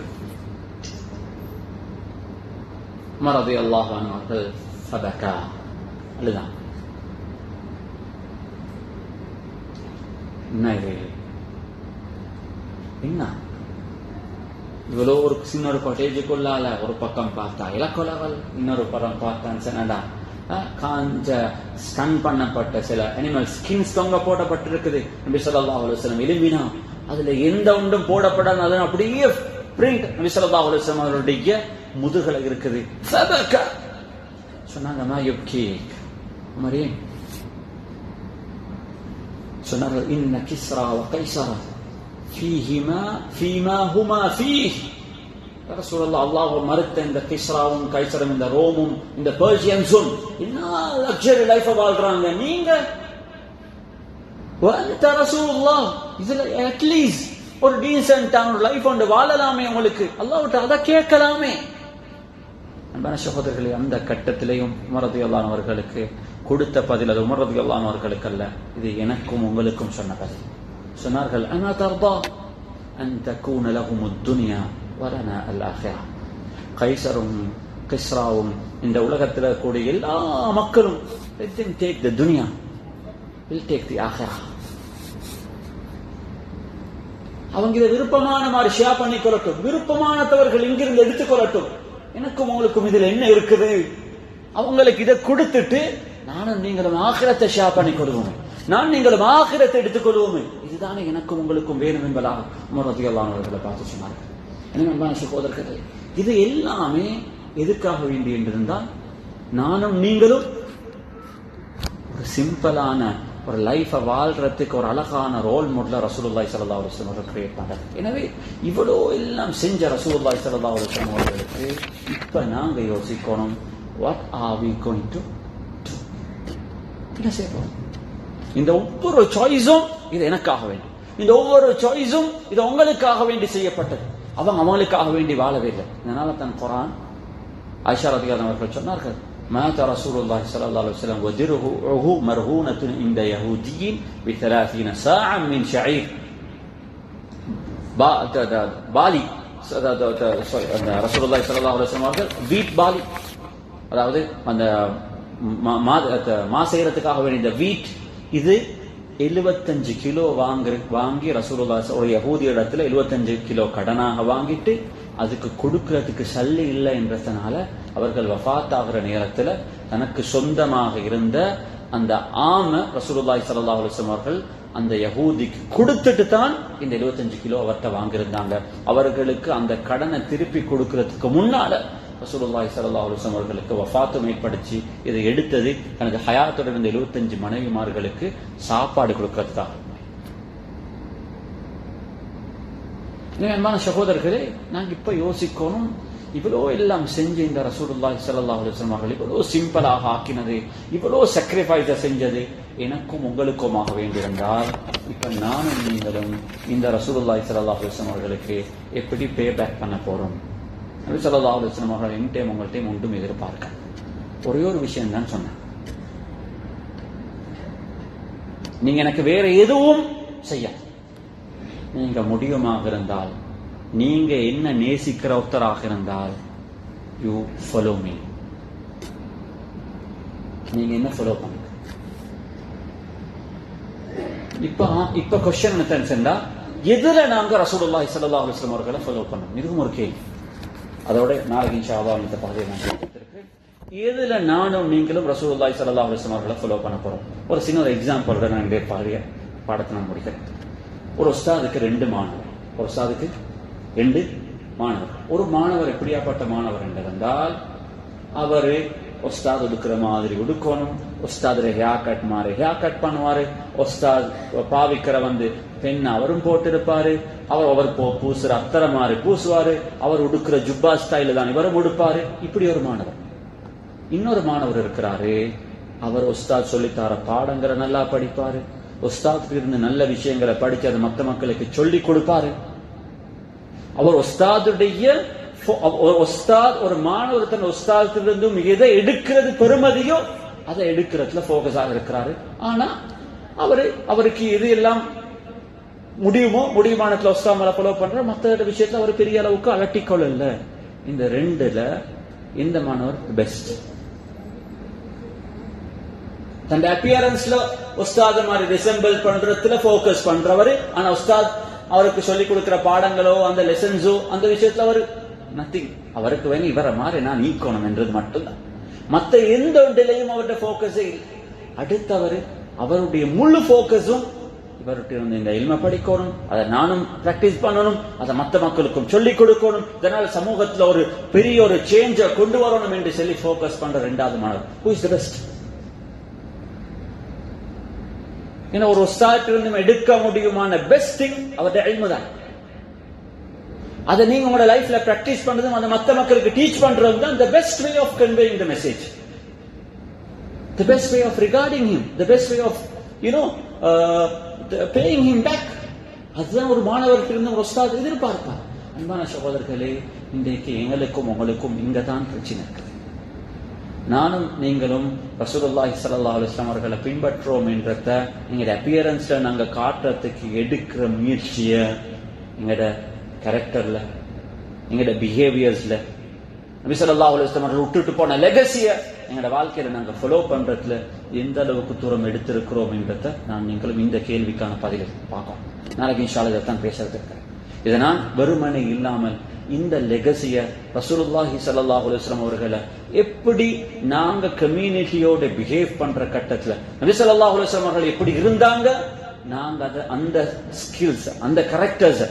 உமர் ரலியல்லாஹு அன்ஹு அவர்கள் ஃபபகா, அழுதான். என்ன இவ்வளோ ஒரு சின்ன ஒரு கொட்டேஜுக்குள்ளால ஒரு பக்கம் பார்த்தா இலக்கொலவல், இன்னொரு பக்கம் பார்த்தான் சனடா காஞ்ச ஸ்டன் பண்ணப்பட்ட சில அனிமல் ஸ்கின்ஸ் தொங்க போடப்பட்டிருக்குது. நபி ஸல்லல்லாஹு அலைஹி வஸல்லம் எலும்பினா அதுல எந்த ஒன்றும் போடப்படாத அது அப்படியே பிரிண்ட் நபி ஸல்லல்லாஹு அலைஹி வஸல்லம் அவருடைய முதுகுல இருக்குது. சொன்னாங்க மா யுப்கீக் உமரே, சொன்னார்கள் இன்ன கிஸ்ரா வ கைஸர ஃபீமா ஹுமா ஃபீஹ். ரசூலுல்லாஹ் அல்லாஹ் மறுத்த இந்த கிஸ்ராவும் கைசரும் இந்த ரோமும் இந்த பெர்ஷியன்ஸும் என்ன லக்ஸரி லைஃப் வாழ்றாங்க. நீங்க வஅன்த ரசூலுல்லாஹ் இதுல அட்லீஸ்ட் ஒரு டீசென்ட்டான லைஃப் ஒன்று வாழலாமே, உங்களுக்கு அல்லாஹ்விட்ட அதை கேட்கலாமே. அன்பான சகோதரர்களே, அந்த கட்டத்திலேயும் உமர் ரலியல்லாஹு அவர்களுக்கு கொடுத்த பதில், அது உமர் ரலியல்லாஹு அவர்களுக்கு அல்ல, இது எனக்கும் உங்களுக்கும் சொன்ன பதில். சொன்னார்கள், அனா தர்தா அன் தகூன லஹுமுத் துன்யா வலனா அல் ஆখিরা. கைஸரும் கிஸ்ராவும் இந்த உலகத்தில் கூடிய எல்லா மக்களும் let them take the dunya, we'll take the ஆখিরা. அவங்க இதை விருப்பமான மாதிரி ஷேர் பண்ணி கொள்ளட்டும், விருப்பமானவர்கள் இங்கிருந்து எடுத்துக்கொள்ளட்டும், எனக்கும் உங்களுக்கும் இதுல என்ன இருக்குது, அவங்களுக்கு இதை கொடுத்துட்டு நானும் நீங்களும் ஆখিরাத்தை ஷேர் பண்ணி கொள்வோம், நான் நீங்களும் ஆখিরাத்தை எடுத்துக்கொள்வோமே, இதுதானே எனக்கும் உங்களுக்கும் வேணும் என்பதாக உமர் ரலியல்லாஹு அவர்களை பார்த்து சொன்னார்கள். எனவே அன்பான சகோதரர்களே, இது எல்லாமே எதுக்காக வேண்டி என்றிருந்தால், நானும் நீங்களும் ஒரு சிம்பிளான ஒரு லைஃபை வாழ்றதுக்கு ஒரு அழகான ரோல் மாடலை ரசூலுல்லாஹி ஸல்லல்லாஹு அலைஹி வஸல்லம் அவர்கள் கிரியேட் பண்றாங்க. எனவே இவ்வளோ எல்லாம் செஞ்ச ரசூலுல்லாஹி ஸல்லல்லாஹு அலைஹி வஸல்லம் அவர்களுக்கு இப்ப நாங்க யோசிக்கணும், what are we going to do, என்ன செய்ய போறோம்? இந்த ஒவ்வொரு சாய்ஸும் இது எனக்காக வேண்டி, இந்த ஒவ்வொரு சாய்ஸும் இது உங்களுக்காக வேண்டி செய்யப்பட்டது. அவங்களுக்காக வேண்டி வாழவே இல்லை. இதனால தான் குர்ஆன் ஆயிஷா ரலியல்லாஹு அவர்கள் சொன்னார்கள், مات رسول الله صلى الله عليه وسلم ودرعه مرهونة عند يهودي ب30 ساعة من شعير. பாலி ரசூலுல்லாஹி ஸல்லல்லாஹு அலைஹி வஸல்லம் அவர்கள் வீட் பாலி, அதாவது அந்த மா செய்யறதுக்காக வேண்டிய இந்த வீட், இது 75 கிலோ வாங்கி ரசூலுல்லாஹி ஒரு யஹூதி இடத்துல 75 கிலோ கடனாக வாங்கிட்டு அதுக்கு கொடுக்கறதுக்கு சல்லி இல்லை என்றதுனால அவர்கள் வஃபாத் ஆகிற நேரத்தில் தனக்கு சொந்தமாக இருந்த அந்த ஆம ரசூலுல்லாஹி ஸல்லல்லாஹு அலைஹி வஸல்லம் அவர்கள் அந்த யஹூதிக்கு கொடுத்துட்டு தான் இந்த 75 கிலோ அவர்கிட்ட வாங்கியிருந்தாங்க. அவர்களுக்கு அந்த கடனை திருப்பி கொடுக்கறதுக்கு முன்னால ரசூலுல்லாஹி ஸல்லல்லாஹு அலைஹி வஸல்லம் அவர்களுக்கு வஃபாத்தும் ஏற்படுத்தி இதை எடுத்தது தனது ஹயாத்தோட இருந்த 75 மனைவிமார்களுக்கு சாப்பாடு கொடுக்கறதுக்காக. அன்பான சகோதரர்களே, நாங்க இப்ப யோசிக்கணும், இவ்வளோ எல்லாம் செஞ்சு இந்த ரசூலுல்லாஹி ஸல்லல்லாஹு அலைஹி வஸல்லம் அவர்கள் இவ்வளோ சிம்பிளாக ஆக்கினது, இவ்வளோ சாக்ரிஃபைஸ செஞ்சது எனக்கும் உங்களுக்குமாக வேண்டியிருந்தால், இப்ப நானும் நீங்களும் இந்த ரசூலுல்லாஹி ஸல்லல்லாஹு அலைஹி வஸல்லம் அவர்களுக்கு எப்படி பே பேக் பண்ண போறோம்? நபி ஸல்லல்லாஹு அலைஹி வஸல்லம் அவர்கள் என்கிட்ட உங்கள்கிட்ட ஒன்றும் எதிர்பார்க்க, ஒரே ஒரு விஷயம் தான் சொன்னேன், நீங்க எனக்கு வேற எதுவும் செய்ய, நீங்க முடியுமாக இருந்தால், நீங்க என்ன நேசிக்கிற ஒருத்தராக இருந்தால், யூ ஃபாலோ மீ, நீங்க என்ன ஃபாலோ பண்ணுங்க. இப்ப கொஸ்டின் என்ன, எதுல நாங்க ரசூலுல்லாஹி ஸல்லல்லாஹு அலைஹி வஸல்லம் அவர்களை ஃபாலோ பண்ணணும்? இதுவும் ஒரு கேள்வி. அதோட நாளைக்கு இன்ஷா அல்லாஹ் இந்த பகுதியை நான் கேட்டிருக்கேன், எதுல நானும் நீங்களும் ரசூலுல்லாஹி ஸல்லல்லாஹு அலைஹி வஸல்லம் அவர்களை ஃபாலோ பண்ண போறோம்? ஒரு சின்ன ஒரு எக்ஸாம்பிளோட நான் இந்த பாடத்தை நான் முடிக்கிறேன். ஒரு உஸ்தாதுக்கு 2 மாணவர், ஒரு உஸ்தாதுக்கு 2 மாணவர். ஒரு மாணவர் எப்படியாப்பட்ட மாணவர் என்றால், அவரு உஸ்தாத் உடுக்கிற மாதிரி உடுக்கணும், உஸ்தாது ஹேர் கட் மாதிரி ஹேர் கட் பண்ணுவாரு, உஸ்தாத் பாவிக்கிற பெண் அவரும் போட்டிருப்பாரு, அவர் பூசுற அத்தரை மாதிரி பூசுவாரு, அவர் உடுக்கிற ஜுப்பா ஸ்டைல தான் இவரும் உடுப்பாரு. இப்படி ஒரு மாணவர். இன்னொரு மாணவர் இருக்கிறாரு, அவர் உஸ்தாத் சொல்லித்தார பாடங்களை நல்லா படிப்பாரு, உஸ்தாத் இருந்து நல்ல விஷயங்களை படிச்சு அதை மற்ற மக்களுக்கு சொல்லி கொடுப்பாரு. அவர் ஒரு மாணவர் தன் உஸ்தாத்திலிருந்தும் எதை எடுக்கிறது பெருமதியோ அதை எடுக்கிறதுல போக்கஸாக இருக்கிறாரு. ஆனா அவருக்கு எது எல்லாம் முடியுமானத்துல உஸ்தாமலை ஃபாலோ பண்ற, மற்ற விஷயத்துல அவர் பெரிய அளவுக்கு அலட்டிக்கொள்ள. இந்த 2ல இந்த மாணவர் பெஸ்ட். தன் அப்பியரன்ஸ்ல உஸ்தாத் மாதிரி ரிசம்பிள் பண்றதுல போக்கஸ் பண்றவரு. ஆனா உஸ்தாத் அவருக்கு சொல்லிக் கொடுக்கிற பாடங்களோ அந்த லெசன்ஸோ அந்த விஷயத்துல அவர் நத்திங். அவருக்கு வேணும் இவரை மாதிரி நான் ஈக்கணும் என்றது மட்டும்தான். மற்ற எந்த ஒன்றிலையும் அவருடைய போக்கஸே இல்லை. அடுத்தவர் அவருடைய முழு போக்கஸும் இவருடைய இந்த இல்ம படிக்கணும், அதை நானும் பிராக்டிஸ் பண்ணணும், அதை மற்ற மக்களுக்கும் சொல்லிக் கொடுக்கணும், இதனால் சமூகத்துல ஒரு பெரிய ஒரு சேஞ்ச கொண்டு வரணும் என்று சொல்லி போக்கஸ் பண்ற 2வது மாணவர். Who is the best? ஏன்னா ஒரு உஸ்தாத்திலிருந்து எடுக்க முடியுமான பெஸ்ட் திங் அவருடைய இல்மு தான். அதை நீங்க உங்களோட லைஃப்ல பிராக்டிஸ் பண்றதும் அதை மற்ற மக்களுக்கு டீச் பண்றதும் தான் the best way of conveying the message, the best way of regarding him, the best way of paying him back. அதுதான் ஒரு மாணவருக்கு இருந்து ஒரு உஸ்தாத் எதிர்பார்ப்பார். அன்பான சகோதரர்களே, இன்றைக்கு எங்களுக்கும் உங்களுக்கும் இங்கதான் பிரச்சனை இருக்கு. நானும் நீங்களும் ரசூலுல்லாஹி ஸல்லல்லாஹு அலைஹி வஸல்லம் அவர்களை பின்பற்றுவோம் என்றத எங்களோட அப்பியரன்ஸ்ல நாங்க காட்டுறதுக்கு எடுக்கிற முயற்சிய எங்களோட கேரக்டர்ல, எங்களோட பிஹேவியர்ஸ்ல, நபி ஸல்லல்லாஹு அலைஹி வஸல்லம் அவர்கள் விட்டுட்டு போன லெகசிய எங்களோட வாழ்க்கையில நாங்க ஃபாலோ பண்றதுல எந்த அளவுக்கு தூரம் எடுத்திருக்கிறோம் என்றத நான் நீங்களும் இந்த கேள்விக்கான பதிலை பார்க்கணும். நாளைக்கு இன்ஷா அல்லாஹ் இதைத்தான் பேசுறது இருக்கிறேன். இதை நான் வெறுமனை இல்லாமல் இந்த லெகசிய ரசூலுல்லாஹி ஸல்லல்லாஹு அலைஹி வஸல்லம் அவர்களை எப்படி நாங்க கம்யூனிட்டியோட பிஹேவ் பண்ற கட்டத்துல நபி ஸல்லல்லாஹு அலைஹி வஸல்லம் அவர்கள் எப்படி இருந்தாங்க, நாங்க அந்த ஸ்கில்ஸ், அந்த கரெக்டர்ஸ்,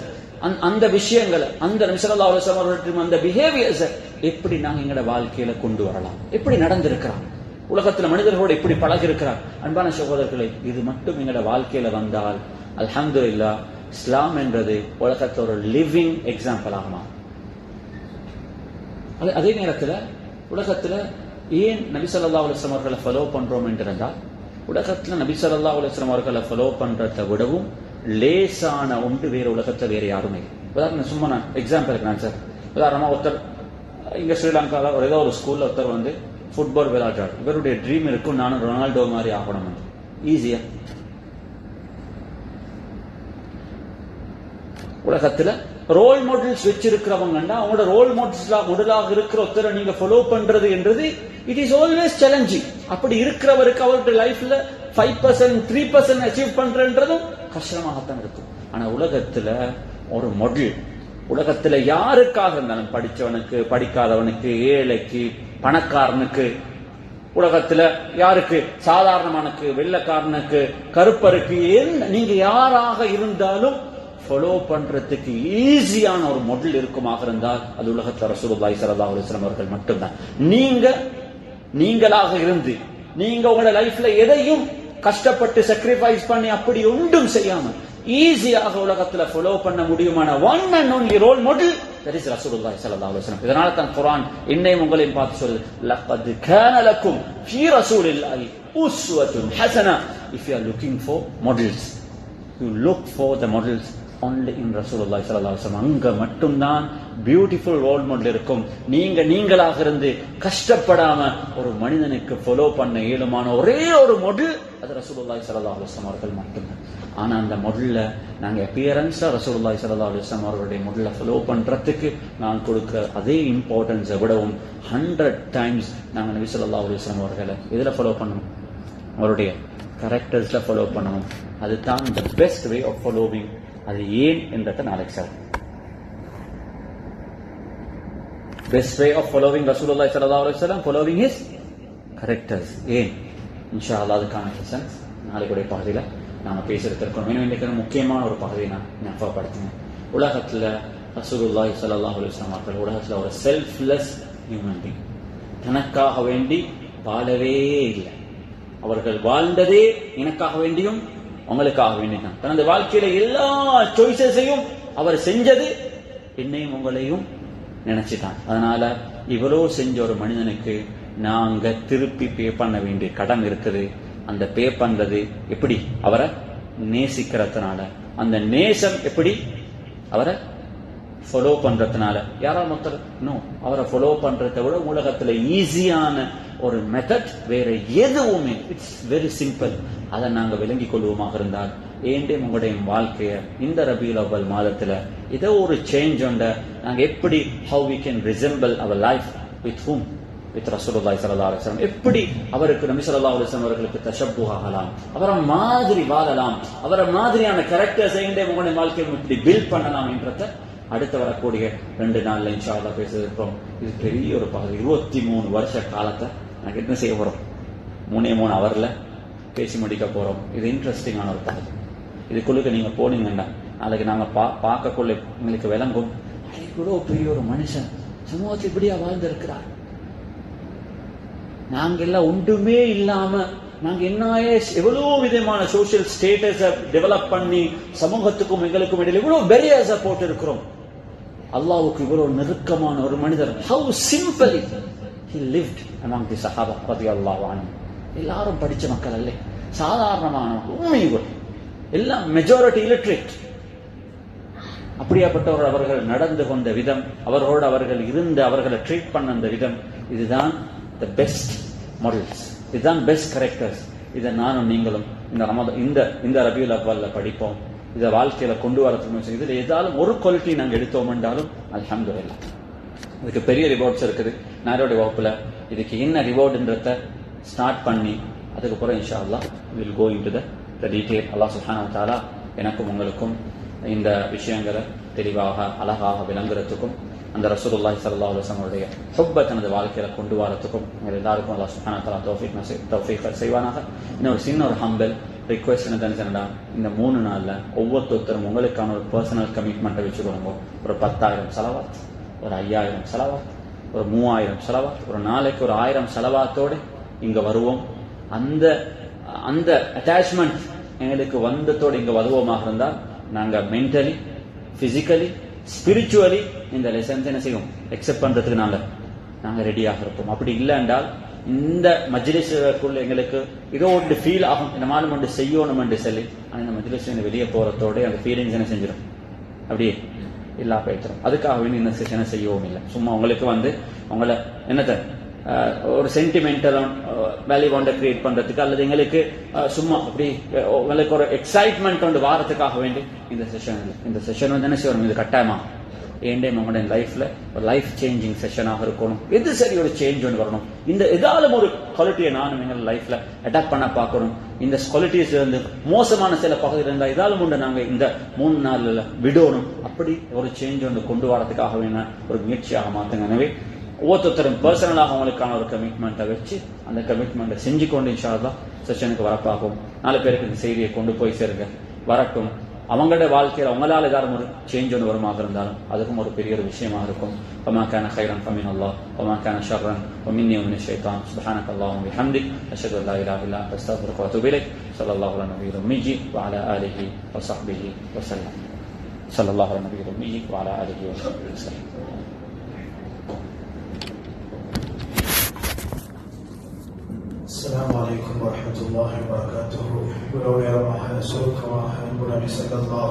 அந்த விஷயங்களை, அந்த நபி ஸல்லல்லாஹு அலைஹி வஸல்லம் அவர்களுக்கு அந்த பிஹேவியர்ஸ் எப்படி நாங்க எங்களோட வாழ்க்கையில கொண்டு வரலாம், எப்படி நடந்திருக்கிறோம், உலகத்துல மனிதர்களோடு எப்படி பழகி இருக்கிறார். அன்பான சகோதரர்களை, இது மட்டும் எங்களோட வாழ்க்கையில வந்தால் அல்ஹம்துலில்லாஹ் இஸ்லாம் என்றது உலகத்துல ஒரு லிவிங் எக்ஸாம்பிள் ஆகுமா. அதே நேரத்துல உலகத்துல ஏன் நபி ஸல்லல்லாஹு அலைஹி வஸல்லம் அவர்களை ஃபாலோ பண்றோம் என்றால், உலகத்துல நபி ஸல்லல்லாஹு அலைஹி வஸல்லம் அவர்களை ஃபாலோ பண்றதை விடவும் லேசான ஒன்று வேற உலகத்துல வேற யாருமே. உதாரணம் சும்மா நான் எக்ஸாம்பிளுக்கு நான் சார், உதாரணமா ஒருத்தர் இங்க ஸ்ரீலங்கால ஏதோ ஒரு ஸ்கூல்ல ஒருத்தர் வந்து ஃபுட்பால் விளையாடுறாரு. இவருடைய ட்ரீம் இருக்கும், நானும் ரொனால்டோ மாதிரி ஆகணும். ஈஸியா உலகத்துல ரோல் மாடல்ஸ் வச்சிருக்கிறவங்கன்னா அவங்களோட ரோல் மாடலாக இருக்கிற ஒருத்தரை நீங்க ஃபாலோ பண்றது என்றது இட் இஸ் ஆல்வேஸ் சேலஞ்சிங். அப்படி இருக்கிறவருக்கு அவருடைய லைஃப்ல 5% 3% அச்சீவ் பண்றதும் கஷ்டமாகத்தான் இருக்கும். ஆனா உலகத்துல ஒரு மாடல், உலகத்துல யாருக்காக இருந்தாலும், படிச்சவனுக்கு, படிக்காதவனுக்கு, ஏழைக்கு, பணக்காரனுக்கு, உலகத்துல யாருக்கு, சாதாரணமானுக்கு, வெள்ளக்காரனுக்கு, கருப்பருக்கு, நீங்க யாராக இருந்தாலும் ஃபாலோ பண்றதுக்கு ஈஸியான ஒரு மாடல் இருக்குமாக இருந்தால் அது உலகத்துல ரசூலுல்லாஹி ஸல்லல்லாஹு அலைஹி வஸல்லம் அவர்கள் மட்டும்தான். நீங்களாக இருந்து நீங்க உங்களோட லைஃப்ல எதையும் கஷ்டப்பட்டு சாக்ரிஃபைஸ் பண்ணி அப்படி ஒன்றும் செய்யாம ஈஸியாக உலகத்துல ஃபாலோ பண்ண முடியுமான one and only role model that is ரசூலுல்லாஹி ஸல்லல்லாஹு அலைஹி வஸல்லம். இதனால தான் குர்ஆன் என்னையும் உங்களையும் பார்த்து சொல்லுது, லக்கத் கான லக்கும் ஃபீ ரசூலில்லாஹி உஸ்வத்துன் ஹஸனா. If you are looking for models, you look for the models only in Rasulullah sallallahu alaihi wasallam. அங்க மட்டும்தான் பியூட்டிஃபுல் ரோல் மாடல் இருக்கும். நீங்களாக இருந்து கஷ்டப்படாம ஒரு மனிதனுக்கு ஃபாலோ பண்ண இயலுமான ஒரே ஒரு மாடல் அது ரசூலுல்லாஹி ஸல்லல்லாஹு அலைஹி வஸல்லம் அவர்கள் மட்டும்தான். ஆனா அந்த மாடல்ல நாங்க அப்பியரன்ஸா ரசூலுல்லாஹி ஸல்லல்லாஹு அலைஹி வஸல்லம் அவர்களுடைய மாடலை ஃபாலோ பண்றதுக்கு நான் கொடுக்கிற அதே இம்பார்ட்டன்ஸை விடவும் 100 டைம்ஸ் நாங்க நபி ஸல்லல்லாஹு அலைஹி வஸல்லம் அவர்களை இதுல ஃபாலோ பண்ணணும், அவருடைய கரெக்டர்ஸ்ல ஃபாலோ பண்ணணும். அதுதான் the best way of following. அது ஏன் என்றத நாளைக்கு sir. Best way of following ரசூலுல்லாஹி ஸல்லல்லாஹு அலைஹி வஸல்லம், ஃபாலோவிங் ஹிஸ் கரெக்டர்ஸ். ஏன் இன்ஷா அல்லாஹ் அதுக்கான லெசன்ஸ் நாளைக்குடைய பகுதியில நாம பேசியிருக்கிறோம். இன்னைக்கு முக்கியமான ஒரு பகுதியை நான் ஞாபகப்படுத்தினேன். உலகத்துல ரசூலுல்லாஹி ஸல்லல்லாஹு அலைஹி வஸல்லம் அவர்கள் உலகத்துல ஒரு செல்ஃப்லெஸ் ஹியூமன் பீயிங், தனக்காக வேண்டி வாழவே இல்லை. அவர்கள் வாழ்ந்ததே எனக்காக வேண்டியும் உங்களுக்காக வேண்டிதான். தனது வாழ்க்கையில எல்லா சாய்ஸஸையும் அவர் செஞ்சது என்னையும் உங்களையும் நினைச்சுட்டான். அதனால இவ்வளவு செஞ்ச ஒரு மனிதனுக்கு நாங்க திருப்பி பே பண்ண வேண்டிய கடன் இருக்குது. அந்த பே பண்றது எப்படி? அவரை நேசிக்கிறதுனால. அந்த நேசம் எப்படி? அவரை ஃபாலோ பண்றதுனால. யாரால் மொத்தம் அவரை ஃபாலோ பண்றதை விட உலகத்துல ஈஸியான ஒரு மெத்தட் வேற எதுவுமே, இட்ஸ் வெரி சிம்பிள். அதை நாங்க விளங்கி கொள்வோமாக இருந்தால் ஏண்டே உங்களுடைய வாழ்க்கைய இந்த ரபியுல் அவ்வல் மாதத்துல ஏதோ ஒரு சேஞ்ச் உண்ட நாங்க எப்படி how we can resemble our life with whom? with ரசூலுல்லாஹி ஸல்லல்லாஹு அலைஹி வஸல்லம். எப்படி அவருக்கு நபி ஸல்லல்லாஹு அலைஹி வஸல்லம் அவர்களுக்கு தஷப்புஹ் ஆகலாம், அவரை மாதிரி வாழலாம், அவரை மாதிரியான கேரக்டர்ஸ் ஏண்டே உங்களுடைய வாழ்க்கையை இப்படி பில்ட் பண்ணலாம் என்றத அடுத்து வரக்கூடிய 2 நாள்ல இன்ஷா அல்லாஹ் பேசியிருக்கிறோம். இது பெரிய ஒரு பகுதி. 23 வருஷ காலத்தை நாங்கள் என்ன செய்ய போறோம்? 3 ஹவர்ல பேசி முடிக்க போறோம். இது இன்ட்ரெஸ்டிங்கான ஒரு பகுதி. இதுக்குள்ளுக்கு நீங்க போனீங்கன்னா நாளைக்கு நாங்க பார்க்கக்குள்ள உங்களுக்கு விளங்கும், இவ்வளவு பெரிய ஒரு மனுஷன் சமூகத்தில் இப்படியா வாழ்ந்திருக்கிறார். நாங்க எல்லாம் ஒன்றுமே இல்லாம நாங்க என்ன எவ்வளவு விதமான சோசியல் ஸ்டேட்டஸ டெவலப் பண்ணி சமூகத்துக்கும் எங்களுக்கும் இடையில இவ்வளவு பெரியஸ போட்டு இருக்கிறோம். அல்லாஹ்வுக்கு இவ்வளவு நெருக்கமான ஒரு மனிதர், how simply he lived among the Sahaba radiyallahu anhum. எல்லாரும் படிச்ச மக்கள் அல்ல, சாதாரணமான உண்மைகள், எல்லாம் மெஜாரிட்டி illiterate. அப்படியாப்பட்டவர் அவர்கள் நடந்து கொண்ட விதம், அவர்களோடு அவர்கள் இருந்து அவர்களை ட்ரீட் பண்ண அந்த விதம், இதுதான் the best மாடல்ஸ், இதுதான் பெஸ்ட் கேரக்டர்ஸ். இதை நானும் நீங்களும் இந்த ரபியுல் அவ்வல்ல படிப்போம். இதை வாழ்க்கையில கொண்டு வரதுக்கு இதில் ஏதாலும் ஒரு குவாலிட்டி நாங்கள் எடுத்தோம் என்றாலும் அல்ஹம்துலில்லாஹ். இதுக்கு பெரிய ரிவார்ட்ஸ் இருக்குது. நாரோடைய வகுப்புல இதுக்கு என்ன ரிவார்டுன்றத ஸ்டார்ட் பண்ணி அதுக்கப்புறம் இன்ஷா அல்லாஹ் will go into the detail. அல்லாஹ் சுப்ஹானஹு வ தஆலா எனக்கும் உங்களுக்கும் இந்த விஷயங்களை தெளிவாக அழகாக விளங்குறதுக்கும் அந்த ரசூலுல்லாஹி ஸல்லல்லாஹு அலைஹி வஸல்லம் உடைய ஹுப்பை தனது வாழ்க்கையில கொண்டு வரதுக்கும் எங்கள் எல்லாருக்கும் அல்லாஹ் சுப்ஹானஹு வ தஆலா தௌஃபீக் செய்வானாக. இன்னொரு சின்ன ஒரு ஹம்பிள் ரிக்வெஸ்ட் என்ன தெரிஞ்சுன்னா, இந்த 3 நாள்ல ஒவ்வொருத்தரும் உங்களுக்கான ஒரு பர்சனல் கமிட்மெண்ட்டை வச்சுக்கொள்ளுங்க. ஒரு 10,000 செலவாத், ஒரு 5,000 செலவாத், ஒரு 3,000 செலவாத், ஒரு நாளைக்கு ஒரு 1,000 செலவாத்தோடு இங்க வருவோம். அந்த அட்டாச்மெண்ட் எங்களுக்கு வந்ததோடு இங்க வருவோமாக இருந்தால் நாங்க மென்டலி, பிசிக்கலி, ஸ்பிரிச்சுவலி இந்த லெசன்ஸ் என்ன செய்வோம் எக்ஸெப்ட் பண்றதுக்கு நாங்க ரெடியாக இருப்போம். அப்படி இல்லை என்றால் இந்த மஜ்லிஸுக்குள்ள எங்களுக்கு இதோ ஒன்று ஃபீல் ஆகும், இந்த மாதிரி ஒன்று செய்யணும் என்று சொல்லி, ஆனால் இந்த மஜ்லிஸ் வெளியே போறதோட அந்த ஃபீலிங்ஸ் என்ன செஞ்சிடும், அப்படியே இல்லா போயிடும். அதுக்காக வேண்டி இந்த செஷனை செய்யவும் இல்லை. சும்மா உங்களுக்கு உங்களை என்னத்தை ஒரு சென்டிமெண்டல் வேல்யூ ஒன்றை கிரியேட் பண்றதுக்கு அல்லது எங்களுக்கு சும்மா அப்படி உங்களுக்கு ஒரு எக்ஸைட்மெண்ட் ஒன்று வாரத்துக்காக வேண்டி இந்த செஷன் என்ன செய்யணும், இது கட்டாயமா ஏண்டே உங்களுடைய லைஃப்ல ஒரு லைஃப் சேஞ்சிங் செஷனாக இருக்கணும். எது சரி ஒரு சேஞ்ச் ஒன்று வரணும். இந்த ஏதாலும் ஒரு குவாலிட்டியை நானும் எங்கள் லைஃப்ல அட்டாக் பண்ண பார்க்கணும். இந்த குவாலிட்டிஸ் இருந்து மோசமான சில பகுதியில் இருந்தால் ஏதாலும் ஒன்று நாங்க இந்த 3 நாள்ல விடணும். அப்படி ஒரு சேஞ்ச் ஒன்று கொண்டு வரதுக்காக வேணா ஒரு முயற்சியாக மாத்துங்க. எனவே ஒவ்வொருத்தரும் பர்சனலாக அவங்களுக்கான ஒரு கமிட்மெண்ட்டை வச்சு அந்த கமிட்மெண்ட்டை செஞ்சு கொண்டு இன்ஷா அல்லாஹ் செஷனுக்கு வரப்பாகும். 4 பேருக்கு இந்த செய்தியை கொண்டு போய் சேருங்க, வரட்டும். அவங்களுடைய வாழ்க்கையில் அவங்களால ஏதாவது ஒரு சேஞ்ச் ஒன்று வருமாக இருந்தாலும் அதுக்கும் ஒரு பெரிய ஒரு விஷயமாக இருக்கும். وما كان خيرا فمن الله وما كان شرا ومني ومن الشيطان سبحانك اللهم وبحمدك أشهد أن لا إله إلا أنت أستغفرك وأتوب إليك صلى الله على النبي الأمي وعلى آله وصحبه وسلم. صلى الله على النبي الأمي وعلى آله وصحبه وسلم. السلام عليكم ورحمة الله وبركاته. ولو يرى ما حدث كما أنبنا بسم الله